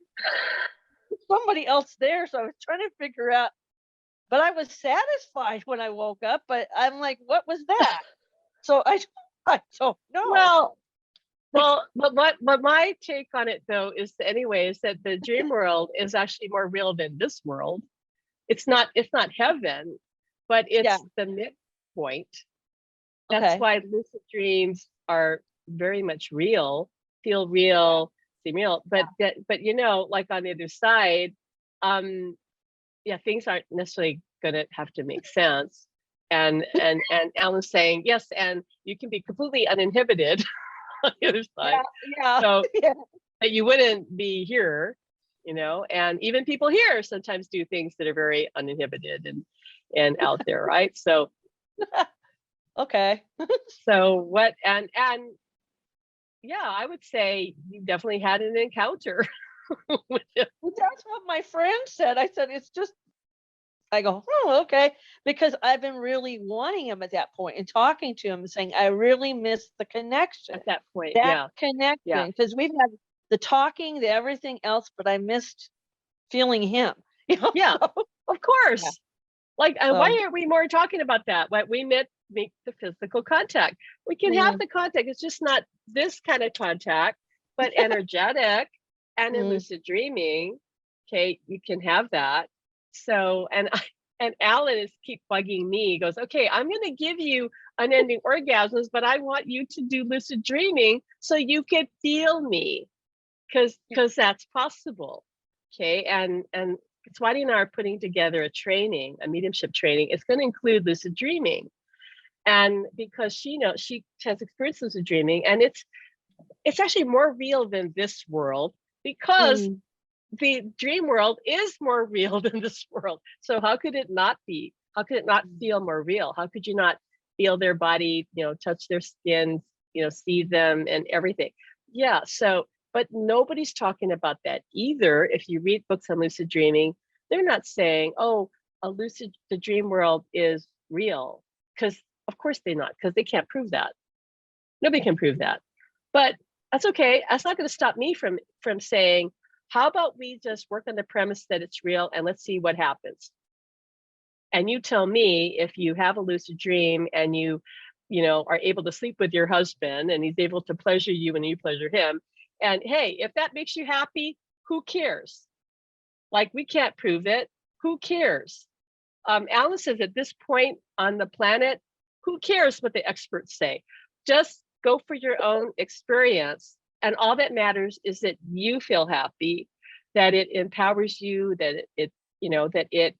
somebody else there. So I was trying to figure out, but I was satisfied when I woke up, but I'm like, what was that? So I don't know. Well, but my take on it though is that the dream world is actually more real than this world. It's not heaven, but it's the midpoint. That's why lucid dreams are very much real, feel real, seem real. But like on the other side, things aren't necessarily gonna have to make sense. And Alan's saying yes, and you can be completely uninhibited on the other side. So that you wouldn't be here, and even people here sometimes do things that are very uninhibited and out there, right? So okay. So what and yeah, I would say you definitely had an encounter with him. Well, that's what my friend said. I said, it's just, I go, oh, okay. Because I've been really wanting him at that point and talking to him and saying, I really miss the connection. At that point, connection. Because we've had the talking, the everything else, but I missed feeling him. Yeah, of course. Yeah. Like, why aren't we more talking about that? What we make the physical contact. We can have the contact. It's just not this kind of contact, but energetic and in lucid dreaming. Okay, you can have that. So, and And Alan is keep bugging me. He goes, okay, I'm going to give you unending orgasms, but I want you to do lucid dreaming so you can feel me, because that's possible. Okay, and Swati and I are putting together a training, a mediumship training. It's going to include lucid dreaming, and because she knows she has experienced lucid dreaming, and it's actually more real than this world, because Mm. the dream world is more real than this world. So how could it not be? How could it not feel more real? How could you not feel their body, touch their skin, see them and everything? Yeah. So, but nobody's talking about that either. If you read books on lucid dreaming, they're not saying, oh, the dream world is real. Because of course they're not, because they can't prove that. Nobody can prove that. But that's okay. That's not going to stop me from saying, how about we just work on the premise that it's real and let's see what happens. And you tell me if you have a lucid dream and you are able to sleep with your husband and he's able to pleasure you and you pleasure him. And hey, if that makes you happy, who cares? Like, we can't prove it. Who cares? Alan says at this point on the planet, who cares what the experts say? Just go for your own experience. And all that matters is that you feel happy, that it empowers you, that that it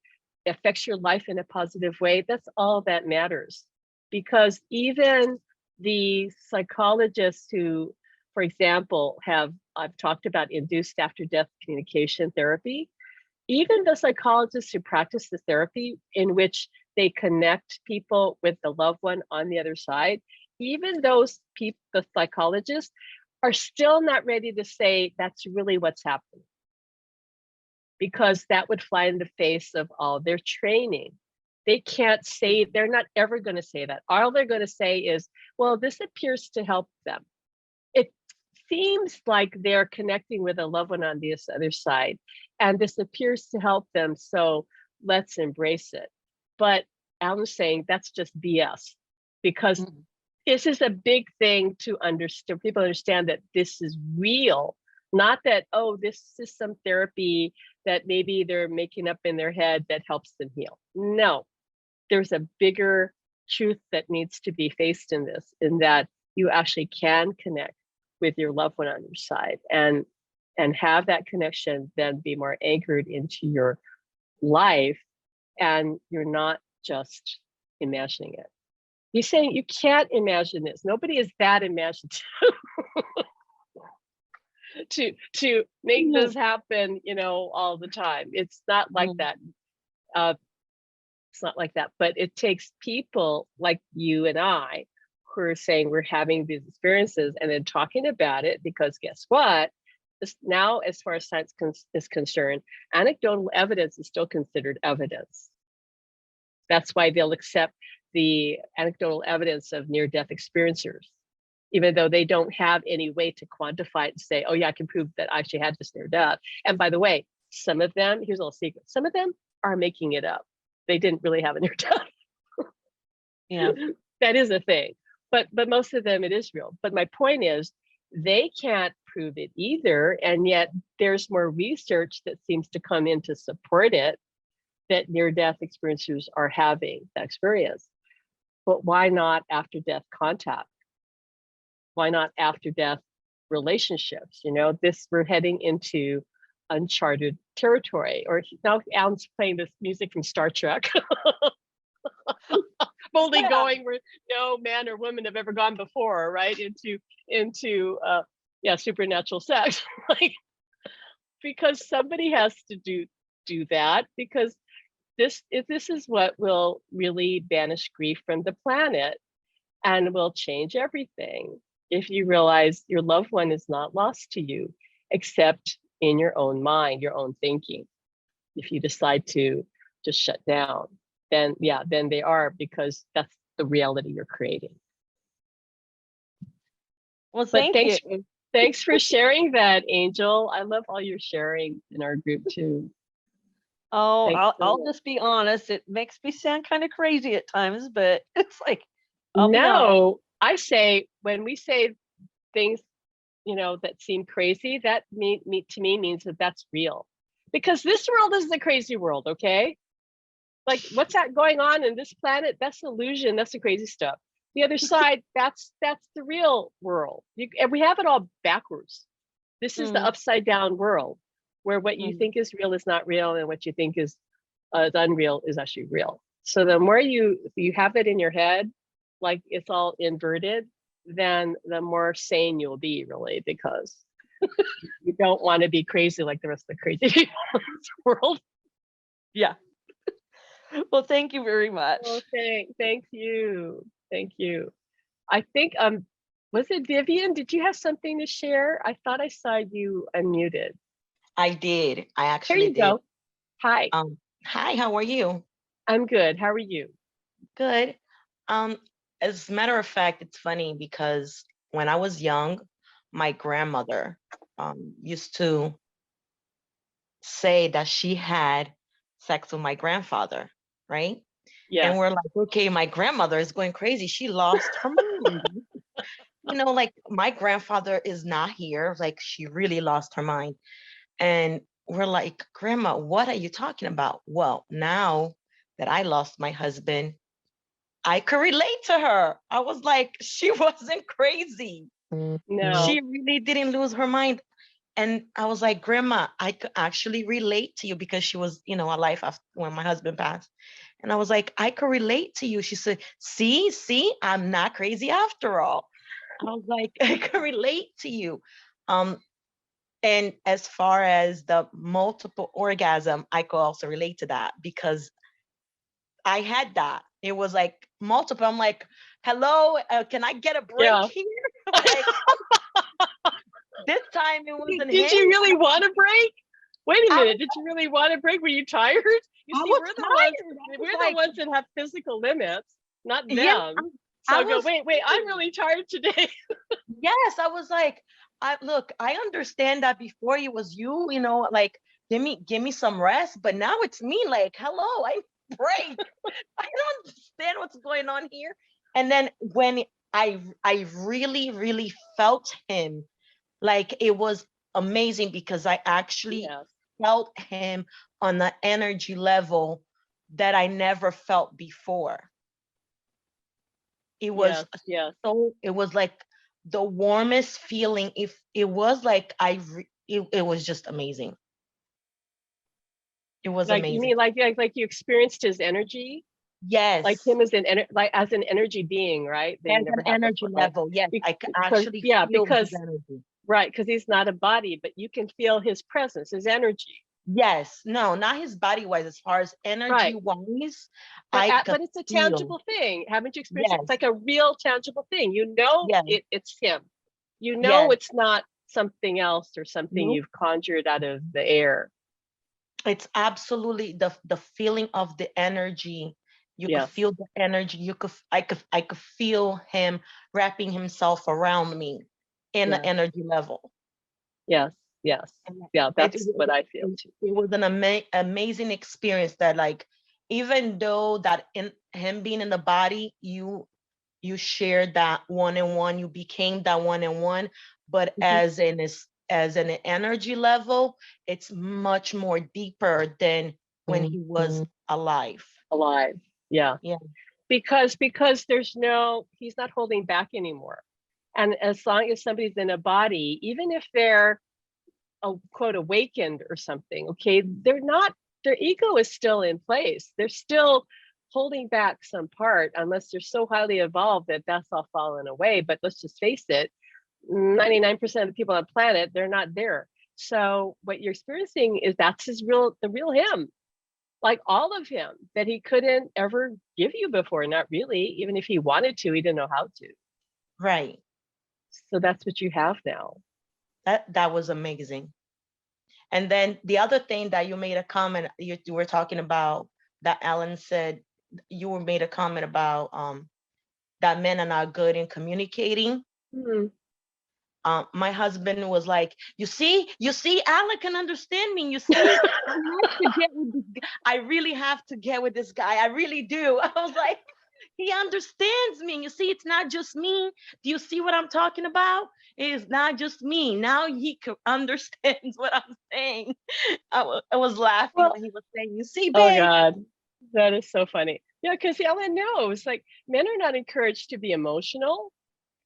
affects your life in a positive way. That's all that matters. Because even the psychologists who, for example, I've talked about induced after death communication therapy, even the psychologists who practice the therapy in which they connect people with the loved one on the other side, even those people, the psychologists, are still not ready to say that's really what's happening, because that would fly in the face of all their training. They can't say, they're not ever going to say that. All they're going to say is, well, this appears to help them. It seems like they're connecting with a loved one on this other side, and this appears to help them, so let's embrace it. But Alan's saying that's just BS, because this is a big thing to understand. People understand that this is real, not that, oh, this is some therapy that maybe they're making up in their head that helps them heal. No, there's a bigger truth that needs to be faced in this, in that you actually can connect with your loved one on your side and have that connection then be more anchored into your life, and you're not just imagining it. He's saying you can't imagine this. Nobody is that imaginative to make this happen, all the time. It's not like that. It's not like that. But it takes people like you and I who are saying we're having these experiences and then talking about it, because guess what? Now, as far as science is concerned, anecdotal evidence is still considered evidence. That's why they'll accept the anecdotal evidence of near-death experiencers, even though they don't have any way to quantify it and say, oh yeah, I can prove that I actually had this near death. And by the way, some of them, here's a little secret, some of them are making it up. They didn't really have a near death. Yeah. That is a thing. But most of them, it is real. But my point is, they can't prove it either. And yet there's more research that seems to come in to support it, that near-death experiencers are having that experience. But why not after-death contact? Why not after-death relationships? We're heading into uncharted territory. Or now Alan's playing this music from Star Trek. Boldly going where no man or woman have ever gone before, right? Into supernatural sex. Like, because somebody has to do that, because this is what will really banish grief from the planet and will change everything. If you realize your loved one is not lost to you, except in your own mind, your own thinking. If you decide to just shut down, then they are, because that's the reality you're creating. Well, thank you. Thanks for sharing that, Angel. I love all your sharing in our group too. Oh, I'll just be honest. It makes me sound kind of crazy at times, but it's like, no, I say, when we say things, that seem crazy, that to me means that that's real, because this world is the crazy world. Okay. Like, what's that going on in this planet? That's illusion. That's the crazy stuff. The other side, that's the real world. And we have it all backwards. This is the Mm, upside down world where what you mm, think is real is not real, and what you think is unreal is actually real. So the more you have it in your head, like it's all inverted, then the more sane you'll be, really, because you don't want to be crazy like the rest of the crazy people in this world. yeah. Well, thank you very Well, much. thank you. Thank you. I think was it Vivian? Did you have something to share? I thought I saw you unmuted. I did. I There actually you did. go. Hi, Hi, how are you? I'm good. How are you? Good. Um, as a matter of fact, it's funny because when I was young, my grandmother used to say that she had sex with my grandfather, right? And Yes. we're like, okay, my grandmother is going crazy. She lost her mind. Like my grandfather is not here. Like she really lost her mind. And we're like, Grandma, what are you talking about? Well, now that I lost my husband, I could relate to her. I was like, she wasn't crazy. No. She really didn't lose her mind. And I was like, Grandma, I could actually relate to you because she was, alive after when my husband passed. And I was like, I could relate to you. She said, see, I'm not crazy after all. I was like, I could relate to you. Um, and as far as the multiple orgasm, I could also relate to that because I had that. It was like multiple. I'm like, hello, can I get a break Yeah. here? Like this time it wasn't Did him. you really want a break? Wait a I minute. was, Did you really want a break? Were you tired? You I see, was tired. I was we're the like, ones that have physical limits, not yeah, them. So I I go, was wait, I'm tired. really tired today. Yes, I was like, I understand that before it was you, like give me some rest, but now it's me. Like, hello, I break. I don't understand what's going on here. And then when I really, really felt him, like it was amazing because I actually Yes, felt him on the energy level that I never felt before. It was yes. it was like the warmest feeling. If it was like it was just amazing. It was Like you amazing. mean like you experienced his energy, like Yes. him as like as an energy being, right? That you As an never had energy before, right? level. Yes, I could Because actually yeah, feel his because energy. right, because he's not a body, but you can feel his presence, his energy. Yes, no, not his body wise, as far as energy Right. wise, I could But it's a feel. tangible thing. Haven't you experienced it? It's Yes, like a real tangible thing. You know yes, it's him. You know yes. it's not something else or something Nope. you've conjured out of the air. It's absolutely the feeling of the energy. You could Yes. feel the energy. I could feel him wrapping himself around me in the Yes. energy level. Yes. Yes. And Yeah, it, that's what it, I feel it, too. it was an amazing experience that like even though that in him being in the body, you shared that one and one, you became that one and one, but Mhm. as an energy level, it's much more deeper than when he was alive. Alive. Yeah. Yeah. Because he's not holding back anymore. And as long as somebody's in a body, even if they're a quote awakened or something, okay, their ego is still in place. They're still holding back some part unless they're so highly evolved that that's all fallen away. But let's just face it, 99% of the people on the planet, they're not there. So what you're experiencing is that's the real him, like all of him that he couldn't ever give you before. Not really. Even if he wanted to, he didn't know how to. Right. So that's what you have now. That was amazing. And then the other thing that you made a comment, you were talking about that Ellen said, you were made a comment about that men are not good in communicating. Hmm. My husband was like, you see, Alan can understand me. You see, I really have to get with this guy. I really do. I was like, he understands me. You see, it's not just me. Do you see what I'm talking about? It is not just me. Now he understands what I'm saying. I was laughing Well, when he was saying, you see, oh babe, God. That is so funny. Yeah, because Ellen knows, like, men are not encouraged to be emotional.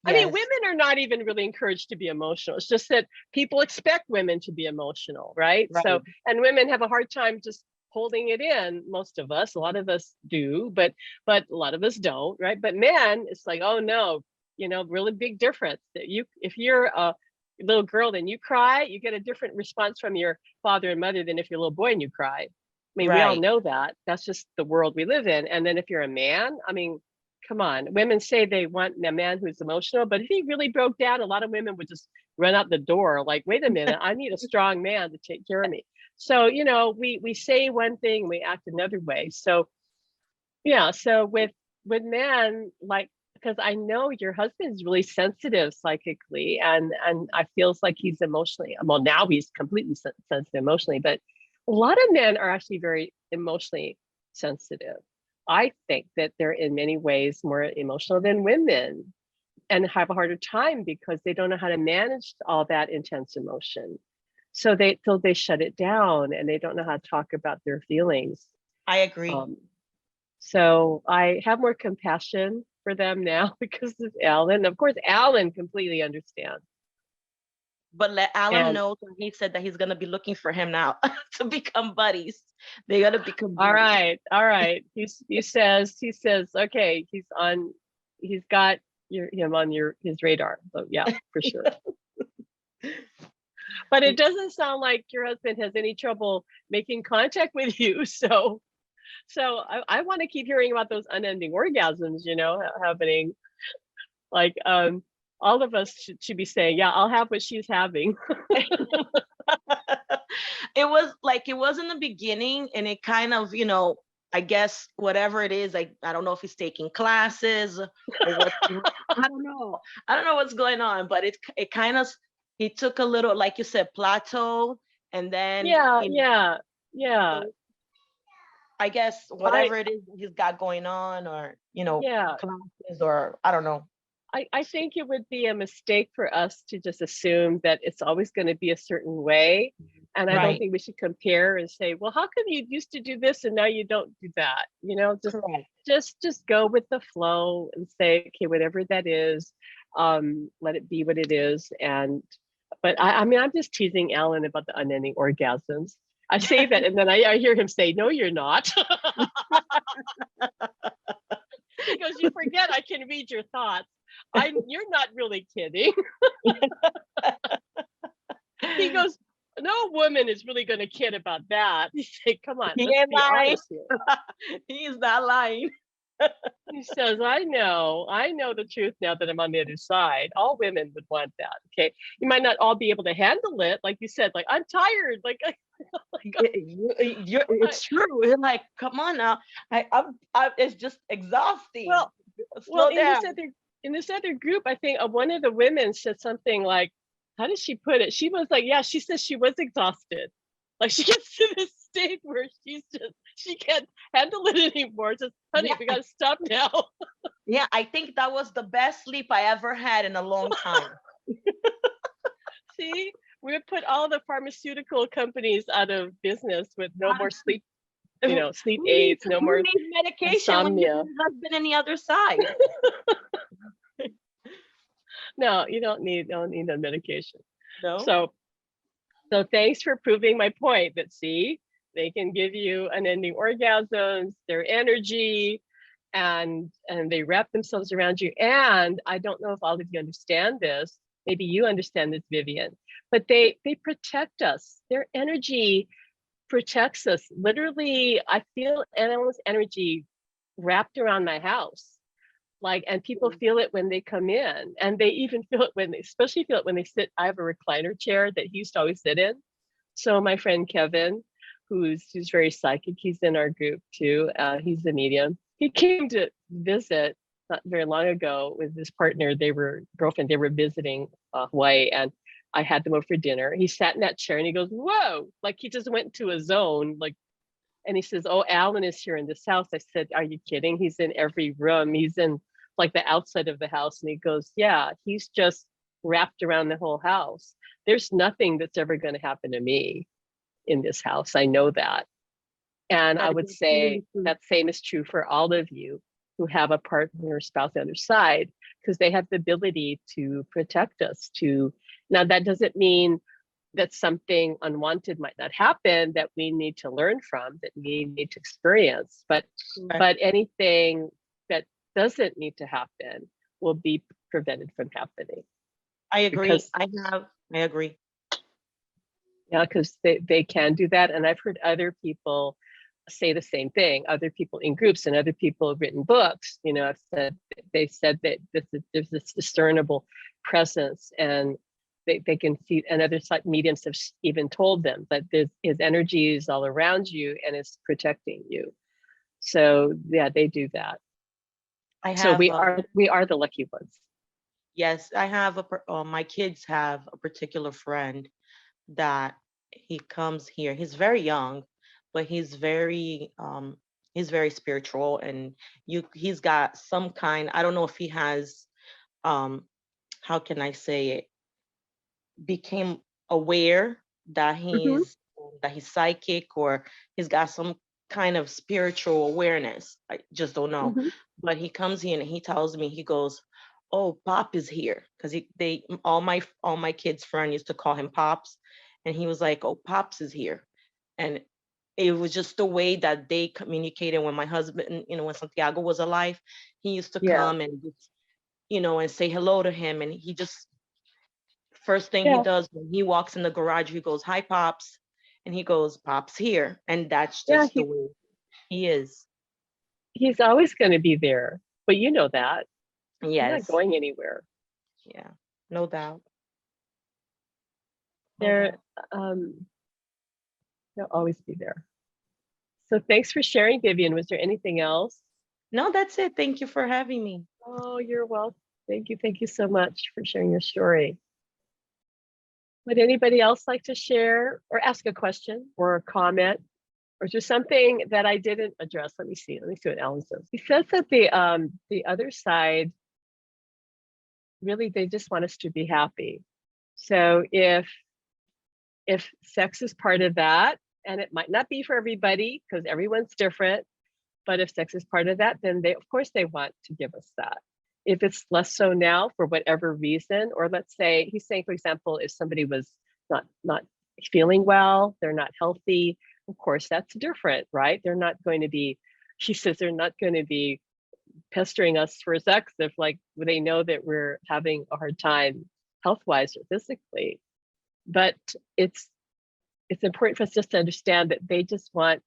I mean, Yes, women are not even really encouraged to be emotional. It's just that people expect women to be emotional, right? So, right. and women have a hard time just holding it in. Most of us, a lot of us do, but a lot of us don't, right? But men, it's like, oh no, really big difference. That you, if you're a little girl and you cry, you get a different response from your father and mother than if you're a little boy and you cry. I mean, we all Right. know that. That's just the world we live in. And then if you're a man, I mean, come on. Women say they want a man who's emotional, but if he really broke down, a lot of women would just run out the door like, wait a minute, I need a strong man to take care of me. So, we say one thing, we act another way. So yeah, so with men, like, because I know your husband's really sensitive psychically, and I feels like he's emotionally, well, now he's completely sensitive emotionally, but a lot of men are actually very emotionally sensitive. I think that they're in many ways more emotional than women and have a harder time because they don't know how to manage all that intense emotion. So they shut it down and they don't know how to talk about their feelings. I agree. Um, so I have more compassion for them now because of Alan. Of course, Alan completely understands. But let Alan And know that he said that he's gonna be looking for him now to become buddies. They gotta become all buddies. right, all right. He says, okay, he's got him on his radar. So yeah, for sure. But it doesn't sound like your husband has any trouble making contact with you. So I want to keep hearing about those unending orgasms, happening. Like all of us should be saying, yeah, I'll have what she's having. It was in the beginning, and it kind of, I guess whatever it is, like I don't know if he's taking classes or what. I don't know. I don't know what's going on, but it kind of, he took a little, like you said, plateau, and then Yeah, yeah, yeah. so I guess I whatever it is he's got going on, or yeah. classes, or I don't know. I think it would be a mistake for us to just assume that it's always going to be a certain way. And I don't Right. think we should compare and say, well, how come you used to do this and now you don't do that? Just Correct. just go with the flow and say, okay, whatever that is, let it be what it is. But I mean, I'm just teasing Alan about the unending orgasms. I say that, and then I hear him say, no, you're not. He goes, you forget I can read your thoughts. You're not really kidding. He goes, no woman is really going to kid about that. He said, come on, He let's ain't be lying. honest here. He's not lying. He says, I know the truth now that I'm on the other side. All women would want that. Okay. You might not all be able to handle it. Like you said, like, I'm tired. Like, It's true. You're like, come on now. It's just exhausting. well, Slow in down. this other group, I think one of the women said something like, how did she put it? She was like, yeah, she says she was exhausted. Like she gets to this state where she can't handle it anymore. Just, honey, Yeah, we got to stop now. yeah. I think that was the best sleep I ever had in a long time. See, we would put all the pharmaceutical companies out of business with no more sleep, sleep aids, no Who more needs medication when you insomnia. have a husband on the other side? No, you don't need the medication. No. So thanks for proving my point that, see, they can give you unending orgasms, their energy, and they wrap themselves around you. And I don't know if all of you understand this. Maybe you understand this, Vivian, but they protect us. Their energy protects us. Literally, I feel animals' energy wrapped around my house. Like, and people feel it when they come in, and they even feel it especially feel it when they sit. I have a recliner chair that he used to always sit in. So my friend Kevin, who's very psychic, he's in our group too. He's a medium. He came to visit not very long ago with his partner. They were visiting Hawaii, and I had them over for dinner. He sat in that chair and he goes, "Whoa!" Like he just went to a zone, like. And he says, "Oh, Alan is here in this house." I said, "Are you kidding? He's in every room. He's in like the outside of the house." And he goes, "Yeah, he's just wrapped around the whole house. There's nothing that's ever going to happen to me in this house. I know that." And I That would is say really true. that same is true for all of you who have a partner or spouse on the other side, because they have the ability to protect us. Now, that doesn't mean that something unwanted might not happen that we need to learn from, that we need to experience, Correct. but anything that doesn't need to happen will be prevented from happening. I agree. Because I agree. yeah, because they can do that. And I've heard other people say the same thing, other people in groups and other people have written books, have said, they said that there's this discernible presence, and they can see, and other mediums have even told them that his energy is all around you and is protecting you. So yeah, they do that. I So have we are the lucky ones. yes, I have my kids have a particular friend that he comes here. He's very young, but he's very spiritual, and he's got some kind, I don't know if he has um how can I say it, became aware that Hmm. he's psychic, or he's got some kind of spiritual awareness. I just don't know. Hmm. But he comes in and he tells me, he goes, "Oh, Pop is here," because they all my kids' friend used to call him Pops, and he was like, "Oh, Pops is here," and it was just the way that they communicated. When my husband, when Santiago was alive, he used to Yeah. come and just, and say hello to him, and he just first thing he Yeah. does when he walks in the garage, he goes, "Hi, Pops." And he goes, "Pop's here." And that's Yeah. just the way he is. He's always going to be there, but you know that he's not Yes. going anywhere. Yeah. No doubt. No They're doubt. um, they'll always be there. So thanks for sharing, Vivian. Was there anything else? No, that's it. Thank you for having me. Oh, you're welcome. Thank you. Thank you so much for sharing your story. Would anybody else like to share or ask a question or a comment? Or is there something that I didn't address? Let me see. Let me see what Alan says. He says that the other side, really, they just want us to be happy. So if sex is part of that, and it might not be for everybody because everyone's different, but if sex is part of that, then of course they want to give us that. If it's less so now for whatever reason, or let's say he's saying, for example, if somebody was not feeling well, they're not healthy, of course that's different, right? They're not going to be, he says, they're not going to be pestering us for sex if like they know that we're having a hard time health wise or physically. But it's it's important for us just to understand that they just want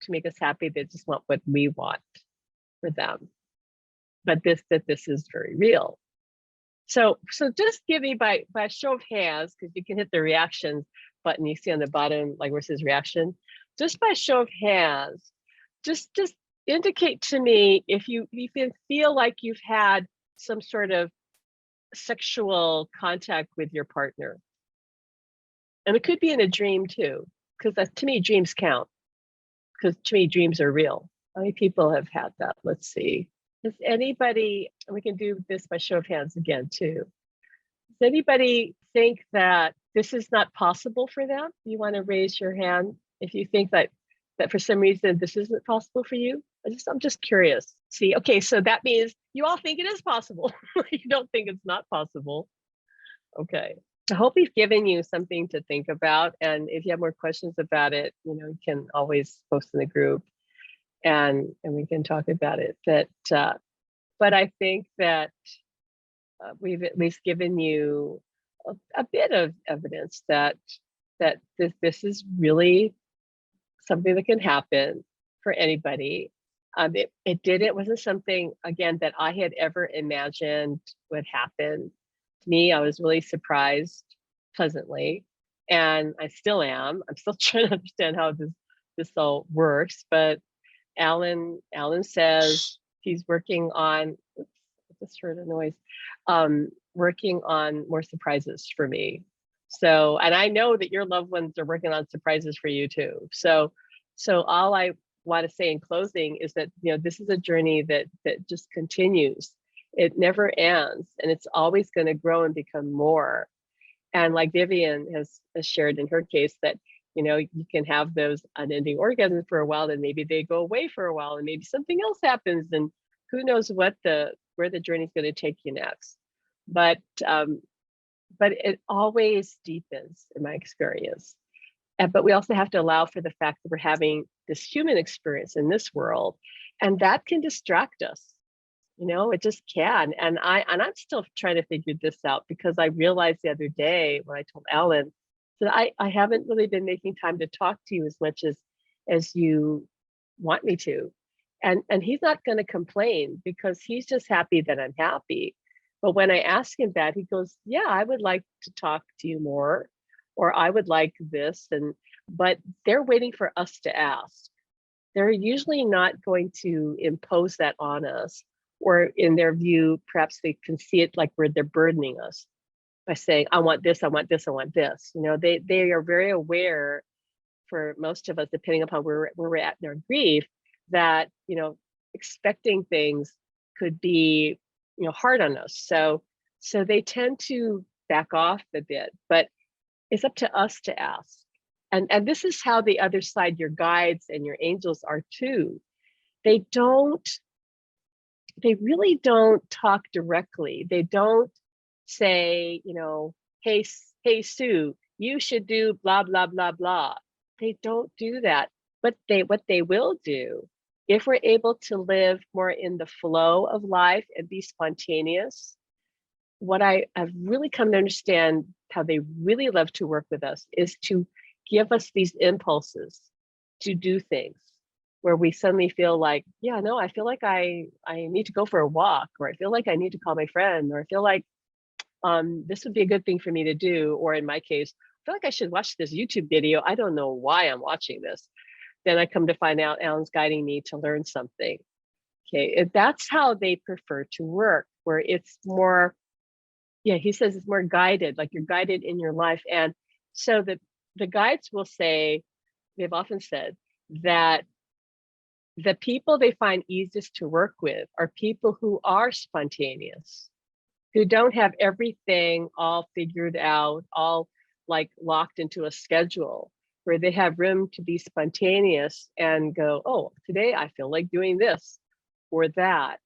to make us happy. They just want what we want for them. But this is very real. So just give me by show of hands, because you can hit the reactions button you see on the bottom, like where it says reaction. Just by show of hands, just indicate to me if you feel like you've had some sort of sexual contact with your partner. And it could be in a dream too, because to me, dreams count, because to me, dreams are real. How many people have had that? Let's see. Does anybody, and we can do this by show of hands again too. Does anybody think that this is not possible for them? You want to raise your hand if you think that for some reason this isn't possible for you? I'm just curious. See, okay, so that means you all think it is possible. You don't think it's not possible. Okay. I hope we've given you something to think about. And if you have more questions about it, you can always post in the group and we can talk about it. But I think that we've at least given you a bit of evidence that this is really something that can happen for anybody. It wasn't something, again, that I had ever imagined would happen to me. I was really surprised pleasantly, and I still am. I'm still trying to understand how this all works. But Alan says he's working on. Oops, I just heard a noise. Working on more surprises for me. So, and I know that your loved ones are working on surprises for you too. So all I want to say in closing is that this is a journey that just continues. It never ends, and it's always going to grow and become more. And like Vivian has shared in her case, that You can have those unending orgasms for a while, then maybe they go away for a while, and maybe something else happens, and who knows where the journey's going to take you next. But but it always deepens in my experience. But we also have to allow for the fact that we're having this human experience in this world, and that can distract us. It just can. And I'm still trying to figure this out, because I realized the other day when I told Alan that I haven't really been making time to talk to you as much as you want me to. And he's not going to complain, because he's just happy that I'm happy. But when I ask him that, he goes, yeah, I would like to talk to you more, or I would like this. But they're waiting for us to ask. They're usually not going to impose that on us, or in their view, perhaps they can see it like they're burdening us by saying, I want this, I want this, I want this. They are very aware, for most of us, depending upon where we're at in our grief, that expecting things could be hard on us. So they tend to back off a bit, but it's up to us to ask. And this is how the other side, your guides and your angels, are too. They really don't talk directly. They don't say, hey Sue, you should do blah blah blah blah. They don't do that. But what they will do, if we're able to live more in the flow of life and be spontaneous, what I've really come to understand how they really love to work with us is to give us these impulses to do things where we suddenly feel like, yeah, no, I feel like I need to go for a walk, or I feel like I need to call my friend, or I feel like this would be a good thing for me to do. Or in my case, I feel like I should watch this YouTube video. I don't know why I'm watching this. Then I come to find out Alan's guiding me to learn something. Okay, that's how they prefer to work, where it's more, yeah, he says it's more guided, like you're guided in your life. And so the guides will say, they've often said that the people they find easiest to work with are people who are spontaneous, who don't have everything all figured out, all like locked into a schedule, where they have room to be spontaneous and go, oh, today I feel like doing this or that,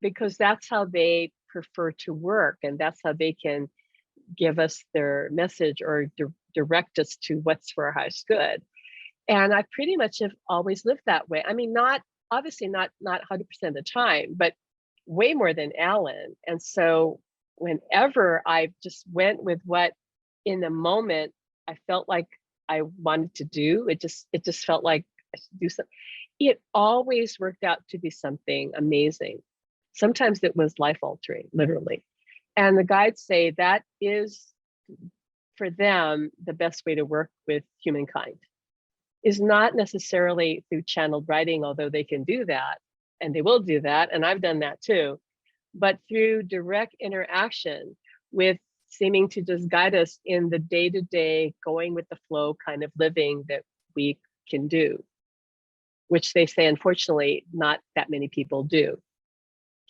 because that's how they prefer to work, and that's how they can give us their message, or direct us to what's for our highest good. And I pretty much have always lived that way. I mean, obviously not 100% of the time, but way more than Alan. And so whenever I just went with what in the moment I felt like I wanted to do, it just felt like I should do something. It always worked out to be something amazing. Sometimes it was life altering, literally. And the guides say that is, for them, the best way to work with humankind is not necessarily through channeled writing, although they can do that, and they will do that, and I've done that too, but through direct interaction with seeming to just guide us in the day-to-day, going with the flow kind of living that we can do, which they say, unfortunately, not that many people do.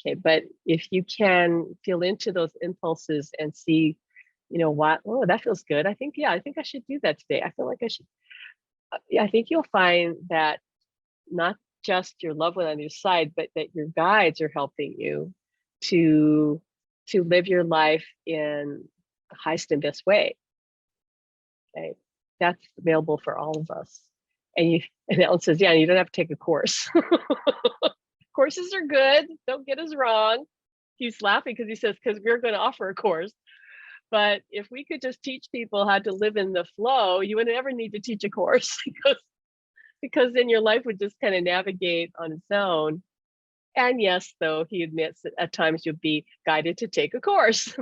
Okay, but if you can feel into those impulses and see, what, oh, that feels good. I think I should do that today. I feel like I should. I think you'll find that not just your loved one on your side, but that your guides are helping you to live your life in the highest and best way. Okay, that's available for all of us. And Ellen says, yeah, you don't have to take a course. Courses are good. Don't get us wrong. He's laughing because he says, because we're going to offer a course. But if we could just teach people how to live in the flow, you would never need to teach a course, because then your life would just kind of navigate on its own. And yes, though, he admits that at times you'll be guided to take a course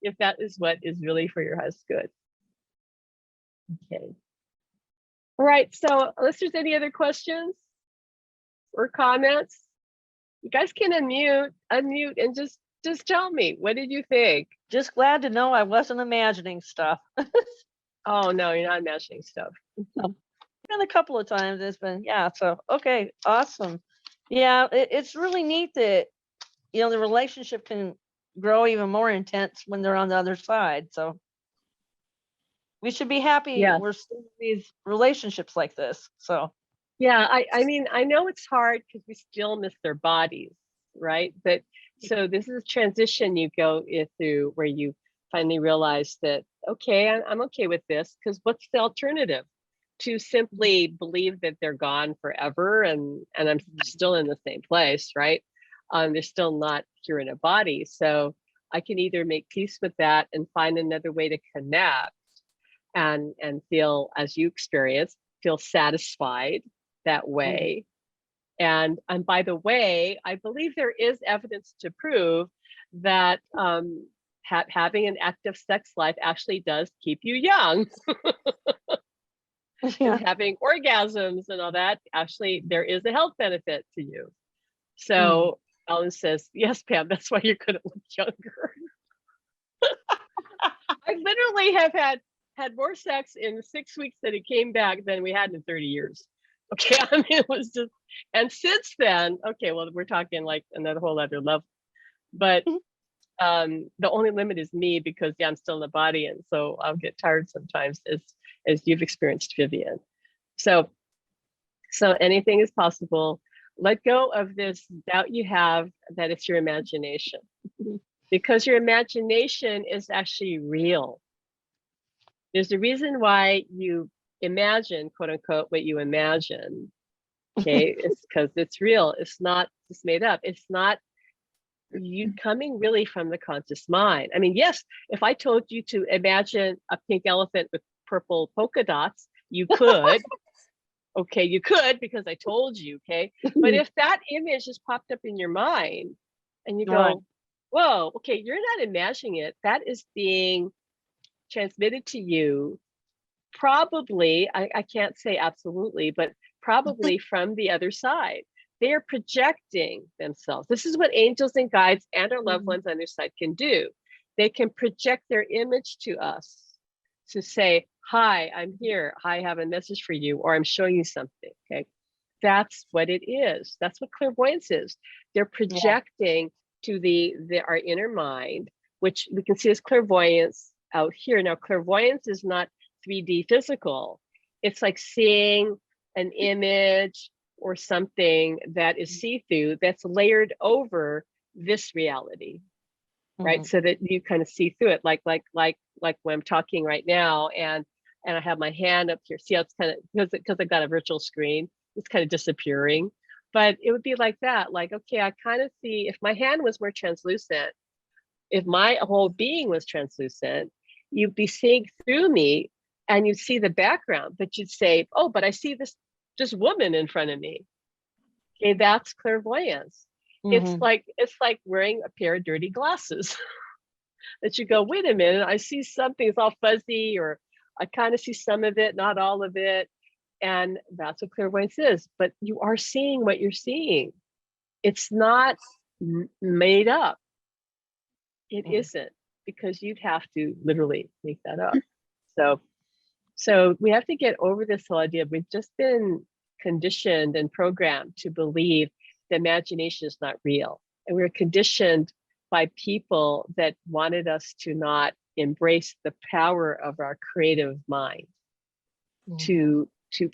if that is what is really for your highest good. Okay. All right. So unless there's any other questions or comments, you guys can unmute and just tell me, what did you think? Just glad to know I wasn't imagining stuff. Oh no, you're not imagining stuff. And a couple of times it's been, yeah. So okay, awesome. Yeah, it's really neat that the relationship can grow even more intense when they're on the other side. So We should be happy Yes. we're still in these relationships like this. So Yeah, I mean, I know it's hard because we still miss their bodies, right? But so this is a transition you go through where you finally realize that, okay, I'm okay with this, because what's the alternative? To simply believe that they're gone forever and I'm still in the same place, right? They're still not here in a body. So I can either make peace with that and find another way to connect and feel, as you experience, feel satisfied that way. And by the way, I believe there is evidence to prove that having an active sex life actually does keep you young. yeah. And having orgasms and all that, actually, there is a health benefit to you. So Ellen says, yes, Pam, that's why you're going to look younger. I literally have had more sex in 6 weeks that it came back than we had in 30 years. Okay, I mean, it was just, and since then, okay, well, we're talking like another whole other level. But the only limit is me, because I'm still in the body, and so I'll get tired sometimes, as you've experienced, Vivian. So anything is possible. Let go of this doubt you have that it's your imagination, because your imagination is actually real. There's a reason why you imagine, quote unquote, what you imagine. Okay, it's because it's real. It's not just made up. It's not you coming really from the conscious mind. I mean, yes, if I told you to imagine a pink elephant with purple polka dots, you could. Okay, you could, because I told you, okay? But if that image just popped up in your mind and you go, Right. whoa, okay, you're not imagining it. That is being transmitted to you, probably, I can't say absolutely, but probably from the other side. They are projecting themselves. This is what angels and guides and our loved ones on their side can do. They can project their image to us to say, hi, I'm here. I have a message for you, or I'm showing you something. Okay. That's what it is. That's what clairvoyance is. They're projecting to our inner mind, which we can see as clairvoyance out here. Now, clairvoyance is not 3D physical. It's like seeing an image or something that is see-through that's layered over this reality, right? So that you kind of see through it, like when I'm talking right now, and I have my hand up here. See how it's kind of, because I got a virtual screen, it's kind of disappearing. But it would be like that. Like, okay, I kind of see, if my hand was more translucent, if my whole being was translucent, you'd be seeing through me and you'd see the background, but you'd say, oh, but I see this woman in front of me. Okay, that's clairvoyance. It's like wearing a pair of dirty glasses that you go, wait a minute, I see something, it's all fuzzy, or I kind of see some of it, not all of it. And that's what clairvoyance is. But you are seeing what you're seeing. It's not made up. It isn't, because you'd have to literally make that up. So we have to get over this whole idea. We've just been conditioned and programmed to believe the imagination is not real. And we're conditioned by people that wanted us to not embrace the power of our creative mind, to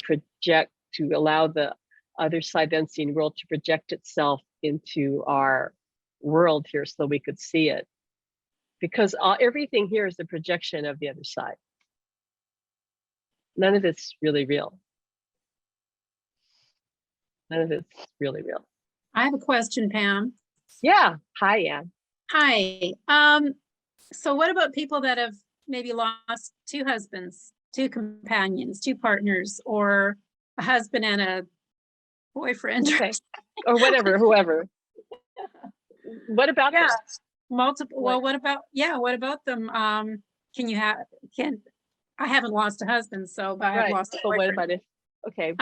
project, to allow the other side, the unseen world, to project itself into our world here so we could see it. Because everything here is a projection of the other side. None of it's really real. None of it's really real. I have a question, Pam. Yeah. Hi, Anne. Hi. So what about people that have maybe lost two husbands, two companions, two partners, or a husband and a boyfriend? Okay. Or whatever, whoever. What about Yeah. this? Multiple. Well, what about them? I haven't lost a husband, so but I've lost a But what boyfriend. about it? Okay.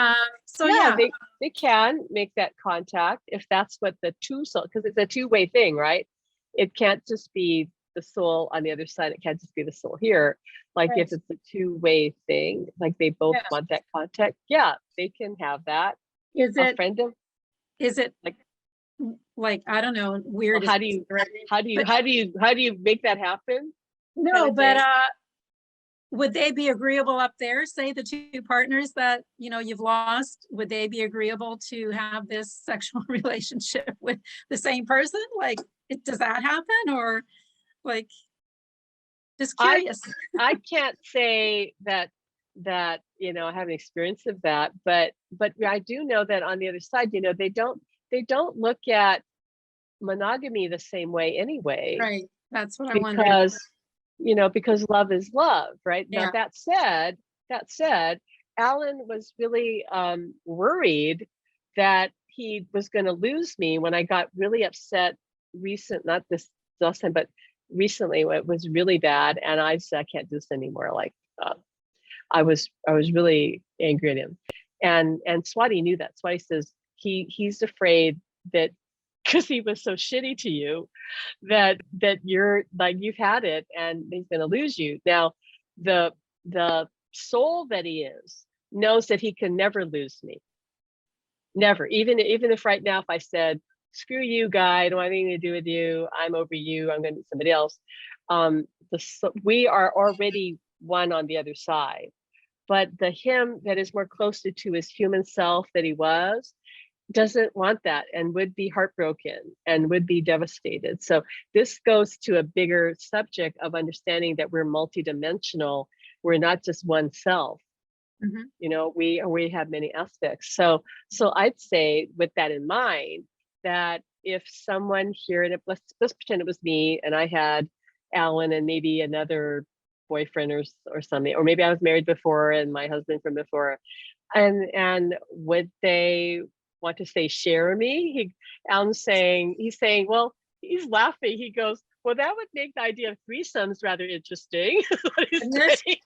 So yeah, they can make that contact if that's what the two soul, because it's a two-way thing, right? It can't just be the soul on the other side. It can't just be the soul here. Like Right. if it's a two-way thing, like they both want that contact, yeah, they can have that. is A it friend of, like I don't know, weird? well, how do you make that happen? No, kind of but thing? would they be agreeable up there? Say the two partners that, you know, you've lost, would they be agreeable to have this sexual relationship with the same person? Like, does that happen? Or like, just curious. I can't say that you know, I have an experience of that, but I do know that on the other side, you know, they don't look at monogamy the same way anyway, Right. That's what I wondered. because you know, because love is love, right? Now Yeah. that said, Alan was really worried that he was going to lose me when I got really upset not this last time, but recently it was really bad, and I said I can't do this anymore. Like I was really angry at him, and Swati knew that. Swati says he's afraid that because he was so shitty to you that you're like, you've had it and he's going to lose you. Now the soul that he is knows that he can never lose me, never. Even if right now if I said screw you guy, I don't want anything to do with you, I'm over you, I'm going to meet somebody else, we are already one on the other side. But the him that is more closer to his human self that he was doesn't want that and would be heartbroken and would be devastated. So this goes to a bigger subject of understanding that we're multidimensional. We're not just one self. Mhm. You know, we have many aspects. So I'd say with that in mind, that if someone here, and let's pretend it was me and I had Alan and maybe another boyfriend or something, or maybe I was married before and my husband from before, and would they want to say share me? Alan's saying, well, he's laughing. He goes, well, that would make the idea of threesomes rather interesting. What he's saying.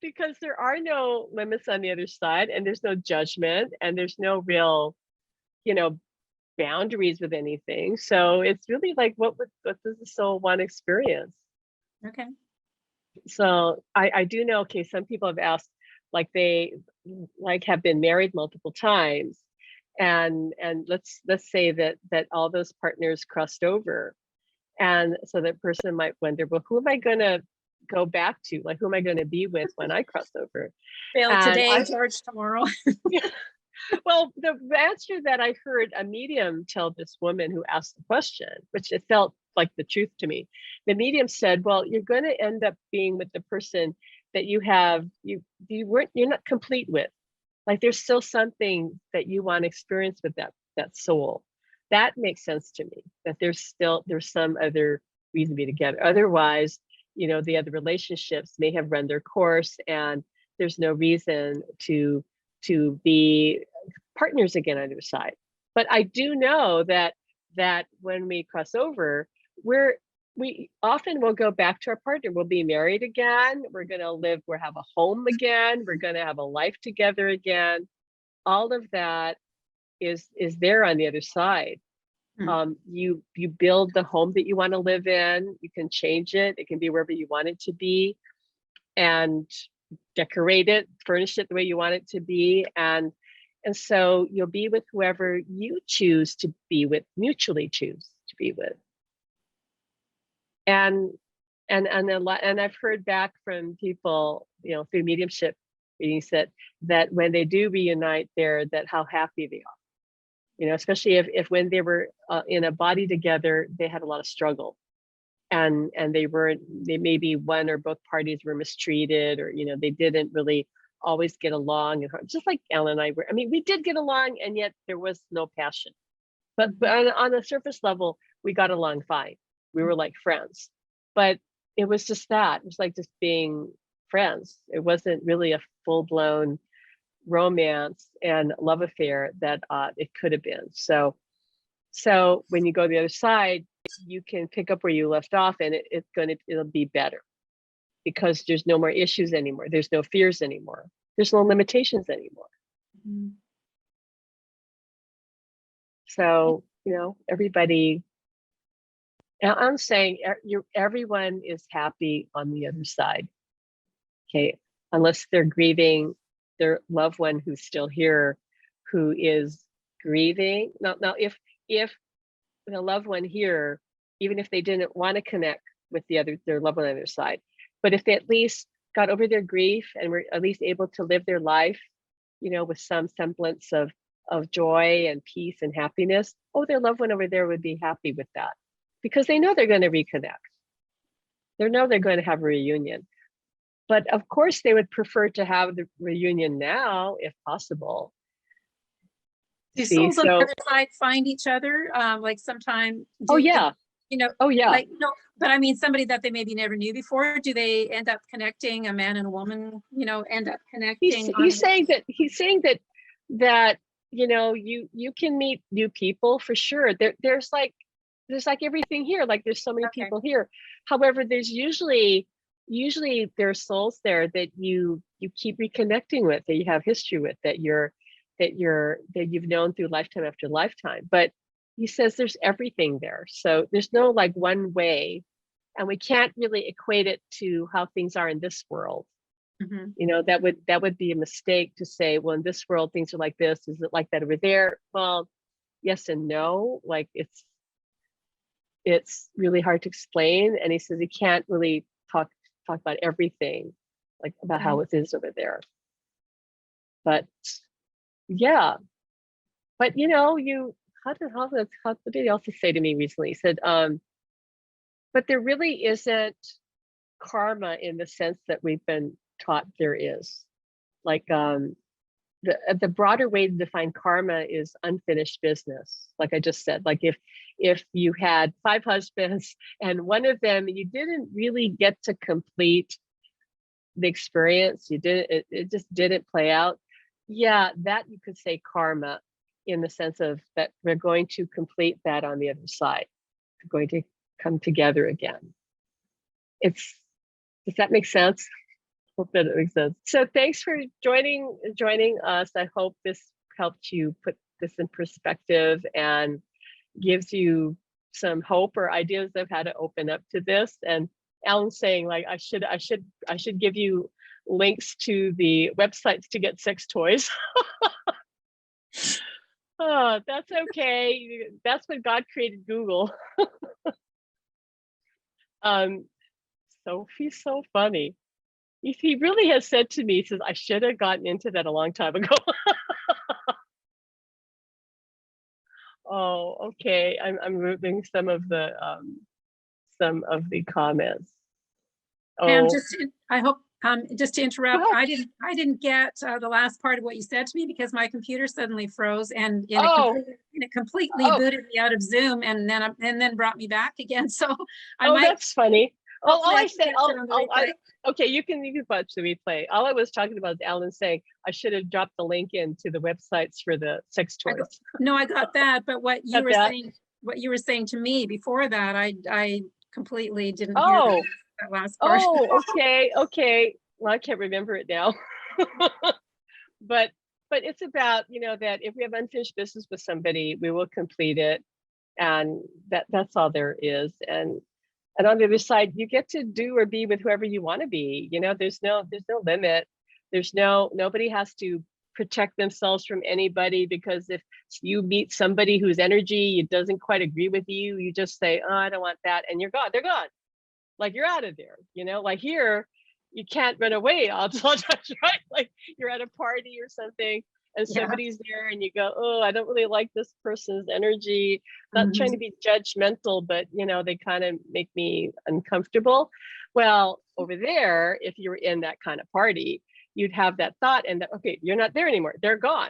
Because there are no limits on the other side, and there's no judgment, and there's no real, you know, boundaries with anything. So it's really like, what does the soul want to experience? Okay. So I do know, okay, some people have asked, like they like have been married multiple times, and let's say that all those partners crossed over, and so that person might wonder, well, who am I going to go back to? Like, who am I going to be with when I cross over? Fail And today, George tomorrow. well, the answer that I heard a medium tell this woman who asked the question, which it felt like the truth to me. The medium said, well, you're going to end up being with the person that you're not complete with. Like there's still something that you want to experience with that soul. That makes sense to me, that there's some other reason to be together. Otherwise, you know, the other relationships may have run their course and there's no reason to be partners again on either side. But I do know that when we cross over, we often will go back to our partner. We'll be married again. We're going to we'll have a home again. We're going to have a life together again. All of that is there on the other side. You build the home that you want to live in. You can change it. It can be wherever you want it to be, and decorate it, furnish it the way you want it to be. And so you'll be with whoever you choose to be with, mutually choose to be with. And I've heard back from people, you know, through mediumship readings that when they do reunite that how happy they are. You know, especially if when they were in a body together, they had a lot of struggle, and they maybe one or both parties were mistreated, or, you know, they didn't really always get along. And just like Ellen and I were, I mean, we did get along, and yet there was no passion. But on a surface level, we got along fine. We were like friends, but it was just that. It was like just being friends. It wasn't really a full-blown romance and love affair that it could have been. So when you go to the other side, you can pick up where you left off, and it'll be better, because there's no more issues anymore. There's no fears anymore. There's no limitations anymore. Mhm. So, you know, everybody, I'm saying everyone is happy on the other side. Okay. Unless they're grieving their loved one who's still here, who is grieving. Now, if the loved one here, even if they didn't want to connect with their loved one on the other side. But if they at least got over their grief and were at least able to live their life, with some semblance of joy and peace and happiness, their loved one over there would be happy with that, because they know they're going to reconnect. They know they're going to have a reunion. But of course, they would prefer to have the reunion now, if possible. Do souls on the other side find each other? Like sometime? Oh yeah. Oh yeah. Like no, but I mean somebody that they maybe never knew before. Do they end up connecting? A man and a woman, end up connecting. He's saying that you can meet new people for sure. There's like everything here. Like there's so many people here. However, there's usually there are souls there that you keep reconnecting with, that you have history with, that you've known through lifetime after lifetime. But he says there's everything there. So there's no like one way, and we can't really equate it to how things are in this world. That would be a mistake to say, well, in this world things are like this. Is it like that over there? Well, yes and no. Like it's really hard to explain. And he says he can't really talk about everything, like about how it is over there. But yeah, but what did he also say to me recently? He said, but there really isn't karma in the sense that we've been taught there is. Like the broader way to define karma is unfinished business. Like I just said, like if you had 5 husbands and one of them you didn't really get to complete the experience, it just didn't play out. Yeah, that you could say karma, in the sense of that we're going to complete that on the other side. We're going to come together again. Does that make sense? Hope that it makes sense. So thanks for joining us. I hope this helped you put this in perspective and gives you some hope or ideas of how to open up to this. And Alan's saying, like, I should give you links to the websites to get sex toys. Oh, that's okay. That's when God created Google. Sophie's so funny. He really has said to me, he says, I should have gotten into that a long time ago. Oh, okay. I'm removing some of the comments. Pam, I hope just to interrupt, I didn't get the last part of what you said to me because my computer suddenly froze and it completely booted me out of Zoom and then brought me back again. So that's funny. All I said, okay, you can watch the replay. All I was talking about is Alan saying I should have dropped the link into the websites for the sex toys. No, I got that, but what you were saying to me before that, I completely didn't hear that last part. Oh, okay. Well, I can't remember it now. But it's about, that if we have unfinished business with somebody, we will complete it, and that's all there is. And on the other side, you get to do or be with whoever you want to be. There's no limit. Nobody has to protect themselves from anybody, because if you meet somebody whose energy doesn't quite agree with you, you just say, oh, I don't want that, and you're gone. They're gone. Like you're out of there. Like here, you can't run away all the time, right? Like you're at a party or something and somebody's there and you go, oh, I don't really like this person's energy. Not trying to be judgmental, but they kind of make me uncomfortable. Well, over there, if you were in that kind of party, you'd have that thought and that, okay, you're not there anymore. They're gone.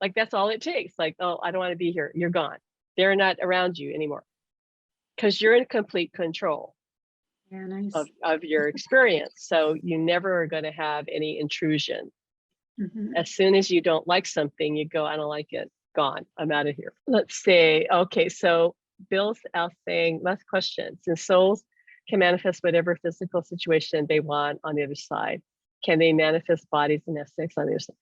Like that's all it takes. Like, oh, I don't want to be here. You're gone. They're not around you anymore because you're in complete control. Yeah, nice. of your experience. So you never are going to have any intrusion. As soon as you don't like something, you go, I don't like it. Gone. I'm out of here. Let's see. Okay, so Bill's out saying, last question. Since souls can manifest whatever physical situation they want on the other side, can they manifest bodies and have sex on the other side?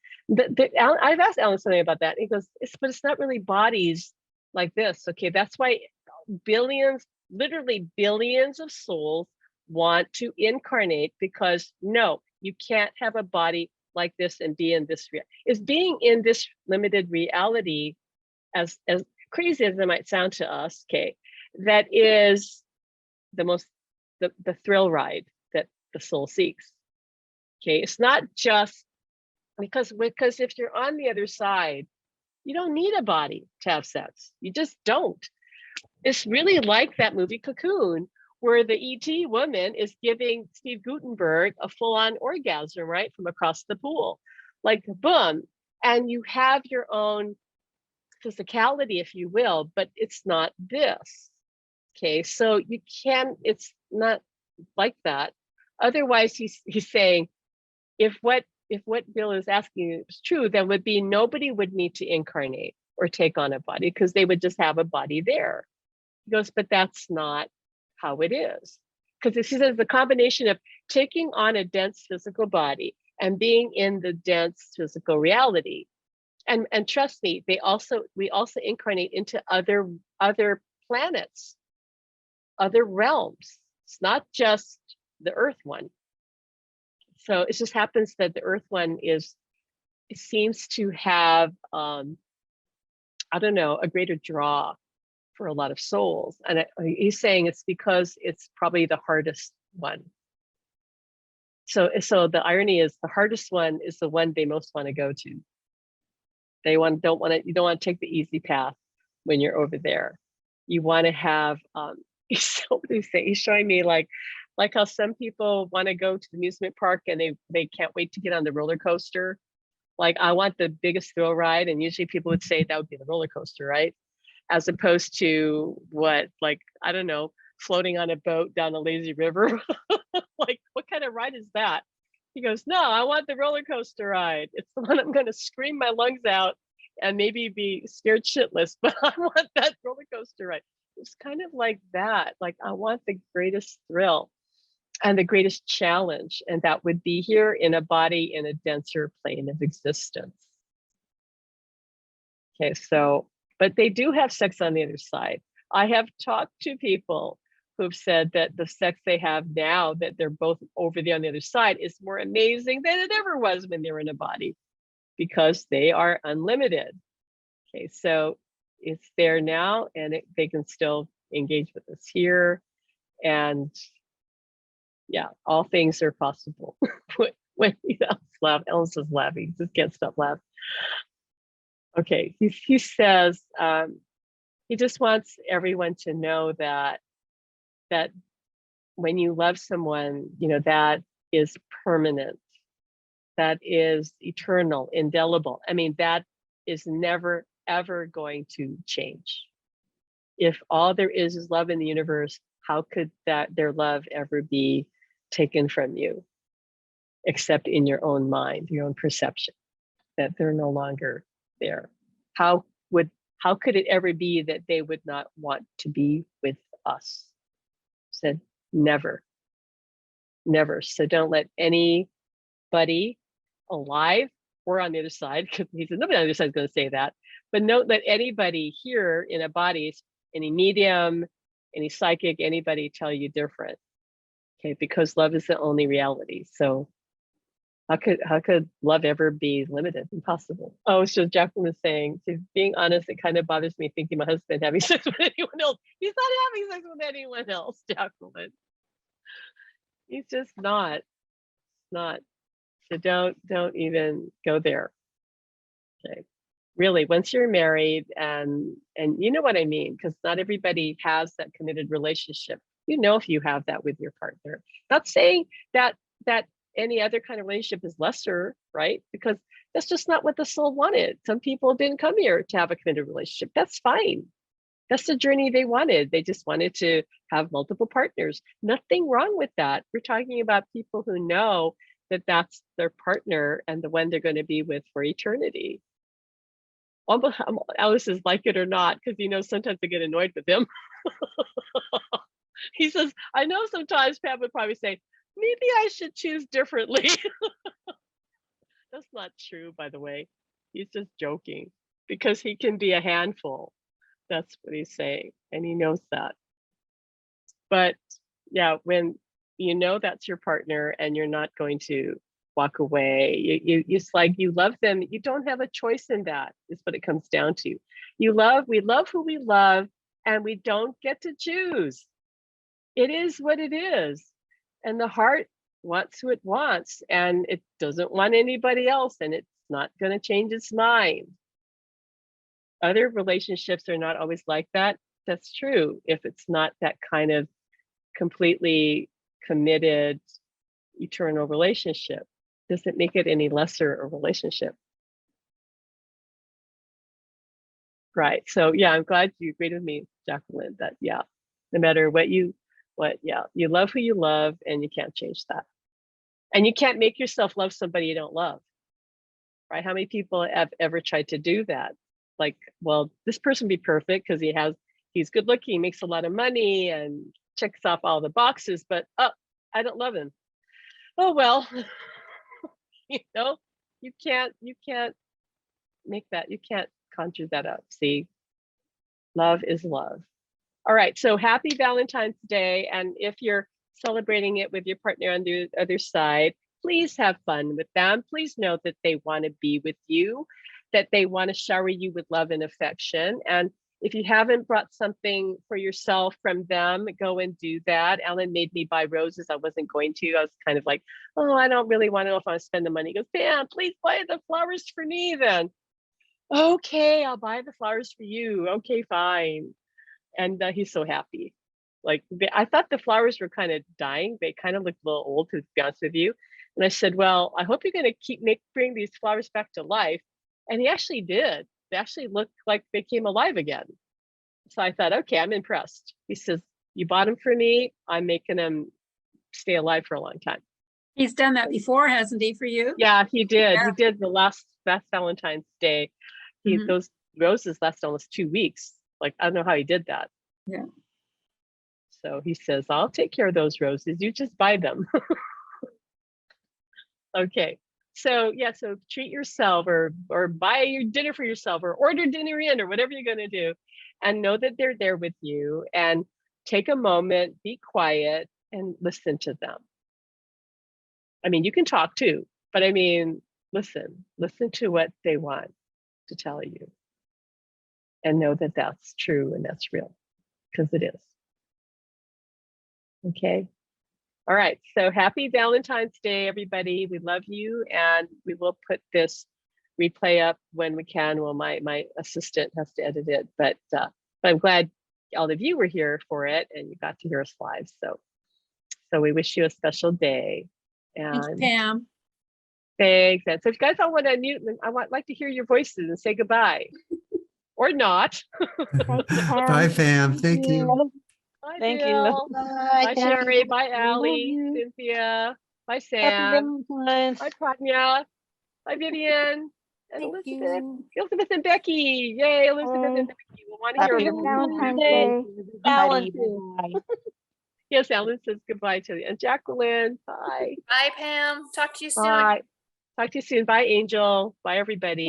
I've asked Alan something about that. He goes, but it's not really bodies like this. Okay, that's why literally billions of souls want to incarnate, because no, you can't have a body like this and be in this is being in this limited reality, as crazy as it might sound to us, okay, that is the most the thrill ride that the soul seeks. Okay, it's not just because if you're on the other side, you don't need a body to have sex. You just don't. It's really like that movie Cocoon, where the ET woman is giving Steve Guttenberg a full-on orgasm, right, from across the pool, like boom, and you have your own physicality, if you will, but it's not this. Okay, so you can. It's not like that. Otherwise, he's saying, if what Bill is asking is true, then would be nobody would need to incarnate or take on a body because they would just have a body there. He goes, but that's not how it is. Because he says the combination of taking on a dense physical body and being in the dense physical reality. And trust me, we also incarnate into other planets, other realms. It's not just the Earth one. So it just happens that the Earth one seems to have I don't know, a greater draw for a lot of souls. And he's saying it's because it's probably the hardest one. So the irony is the hardest one is the one they most want to go to. You don't want to take the easy path when you're over there. You want to have he's showing me like how some people want to go to the amusement park and they can't wait to get on the roller coaster. Like, I want the biggest thrill ride, and usually people would say that would be the roller coaster, right? As opposed to what, like, I don't know, floating on a boat down a lazy river. Like, what kind of ride is that? He goes, no, I want the roller coaster ride. It's the one I'm going to scream my lungs out and maybe be scared shitless, but I want that roller coaster ride. It's kind of like that. Like, I want the greatest thrill and the greatest challenge, and that would be here in a body in a denser plane of existence. Okay, so, but they do have sex on the other side. I have talked to people who've said that the sex they have now, that they're both over there on the other side, is more amazing than it ever was when they were in a body, because they are unlimited. Okay, so it's there now, and they can still engage with us here. And yeah, all things are possible. When Ellis is laughing, just can't stop laughing. Okay, he says he just wants everyone to know that when you love someone, that is permanent, that is eternal, indelible. I mean, that is never ever going to change. If all there is love in the universe, how could their love ever be taken from you, except in your own mind, your own perception, that they're no longer there? How could it ever be that they would not want to be with us? Said never. So don't let anybody alive or on the other side, because he said nobody on the other side is going to say that, but don't let anybody here in a body, any medium, any psychic, anybody tell you different. Okay, because love is the only reality. So how could love ever be limited? Impossible. Oh, so Jacqueline is saying, to being honest, it kind of bothers me thinking my husband having sex with anyone else. He's not having sex with anyone else, Jacqueline. He's just not. So don't even go there. Okay. Really, once you're married, and you know what I mean, because not everybody has that committed relationship. If you have that with your partner. Not saying that any other kind of relationship is lesser, right? Because that's just not what the soul wanted. Some people didn't come here to have a committed relationship. That's fine. That's the journey they wanted. They just wanted to have multiple partners. Nothing wrong with that. We're talking about people who know that that's their partner and the one they're going to be with for eternity. Alice is like it or not, because sometimes I get annoyed with him. He says, I know sometimes Pat would probably say, maybe I should choose differently. That's not true, by the way. He's just joking, because he can be a handful. That's what he's saying, and he knows that. But yeah, when that's your partner and you're not going to walk away, it's like you love them. You don't have a choice in that, is what it comes down to. We love who we love, and we don't get to choose. it is what it is. And the heart wants who it wants, and it doesn't want anybody else, and it's not going to change its mind. Other relationships are not always like that. That's true. If it's not that kind of completely committed, eternal relationship, doesn't make it any lesser a relationship. Right. So yeah, I'm glad you agreed with me, Jacqueline, that yeah, no matter you love who you love, and you can't change that. And you can't make yourself love somebody you don't love. Right? How many people have ever tried to do that? Like, well, this person be perfect because he's good looking, makes a lot of money, and checks off all the boxes, but I don't love him. Oh well, you know, you can't make that, you can't conjure that up. See, love is love. All right, so happy Valentine's Day. And if you're celebrating it with your partner on the other side, please have fun with them. Please know that they want to be with you, that they want to shower you with love and affection. And if you haven't brought something for yourself from them, go and do that. Alan made me buy roses. I wasn't going to. I was kind of like, oh, I don't really want to know if I want to spend the money. He goes, Pam, please buy the flowers for me then. Okay, I'll buy the flowers for you. Okay, fine. And he's so happy. Like, I thought the flowers were kind of dying. They kind of looked a little old, to be honest with you. And I said, well, I hope you're going to bring these flowers back to life. And he actually did. They actually looked like they came alive again. So I thought, okay, I'm impressed. He says, you bought them for me. I'm making them stay alive for a long time. He's done that before, hasn't he, for you? Yeah, he did. Yeah. He did the last Valentine's Day. Those roses last almost 2 weeks. Like, I don't know how he did that. Yeah. So he says, I'll take care of those roses. You just buy them. Okay. So yeah, so treat yourself, or buy your dinner for yourself, or order dinner in, or whatever you're going to do, and know that they're there with you, and take a moment, be quiet, and listen to them. I mean, you can talk too, but I mean, listen to what they want to tell you, and know that that's true and that's real, because it is. Okay. All right, so happy Valentine's Day, everybody. We love you, and we will put this replay up when we can. Well, my assistant has to edit it, but I'm glad all of you were here for it, and you got to hear us live. So we wish you a special day. And Thank you, Pam. thanks. And so if you guys all want to mute, I like to hear your voices and say goodbye, or not. Bye, Pam. Thank you. Bye, Thank you. Bill. Bye, Bye, Sherry. Bye, I love Allie. you. Cynthia. Bye, Happy Sam. Valentine's. Bye, Tanya. Bye, Vivian. And Thank Elizabeth. you. Elizabeth and Becky. Yay, Elizabeth and Becky. We'll want to hear Happy them. Valentine's Day. Day. Alan, Bye. Yes, Alan says goodbye to you. And Jacqueline. Bye. Bye, Pam. Talk to you soon. Bye. Talk to you soon. Bye, Angel. Bye, everybody.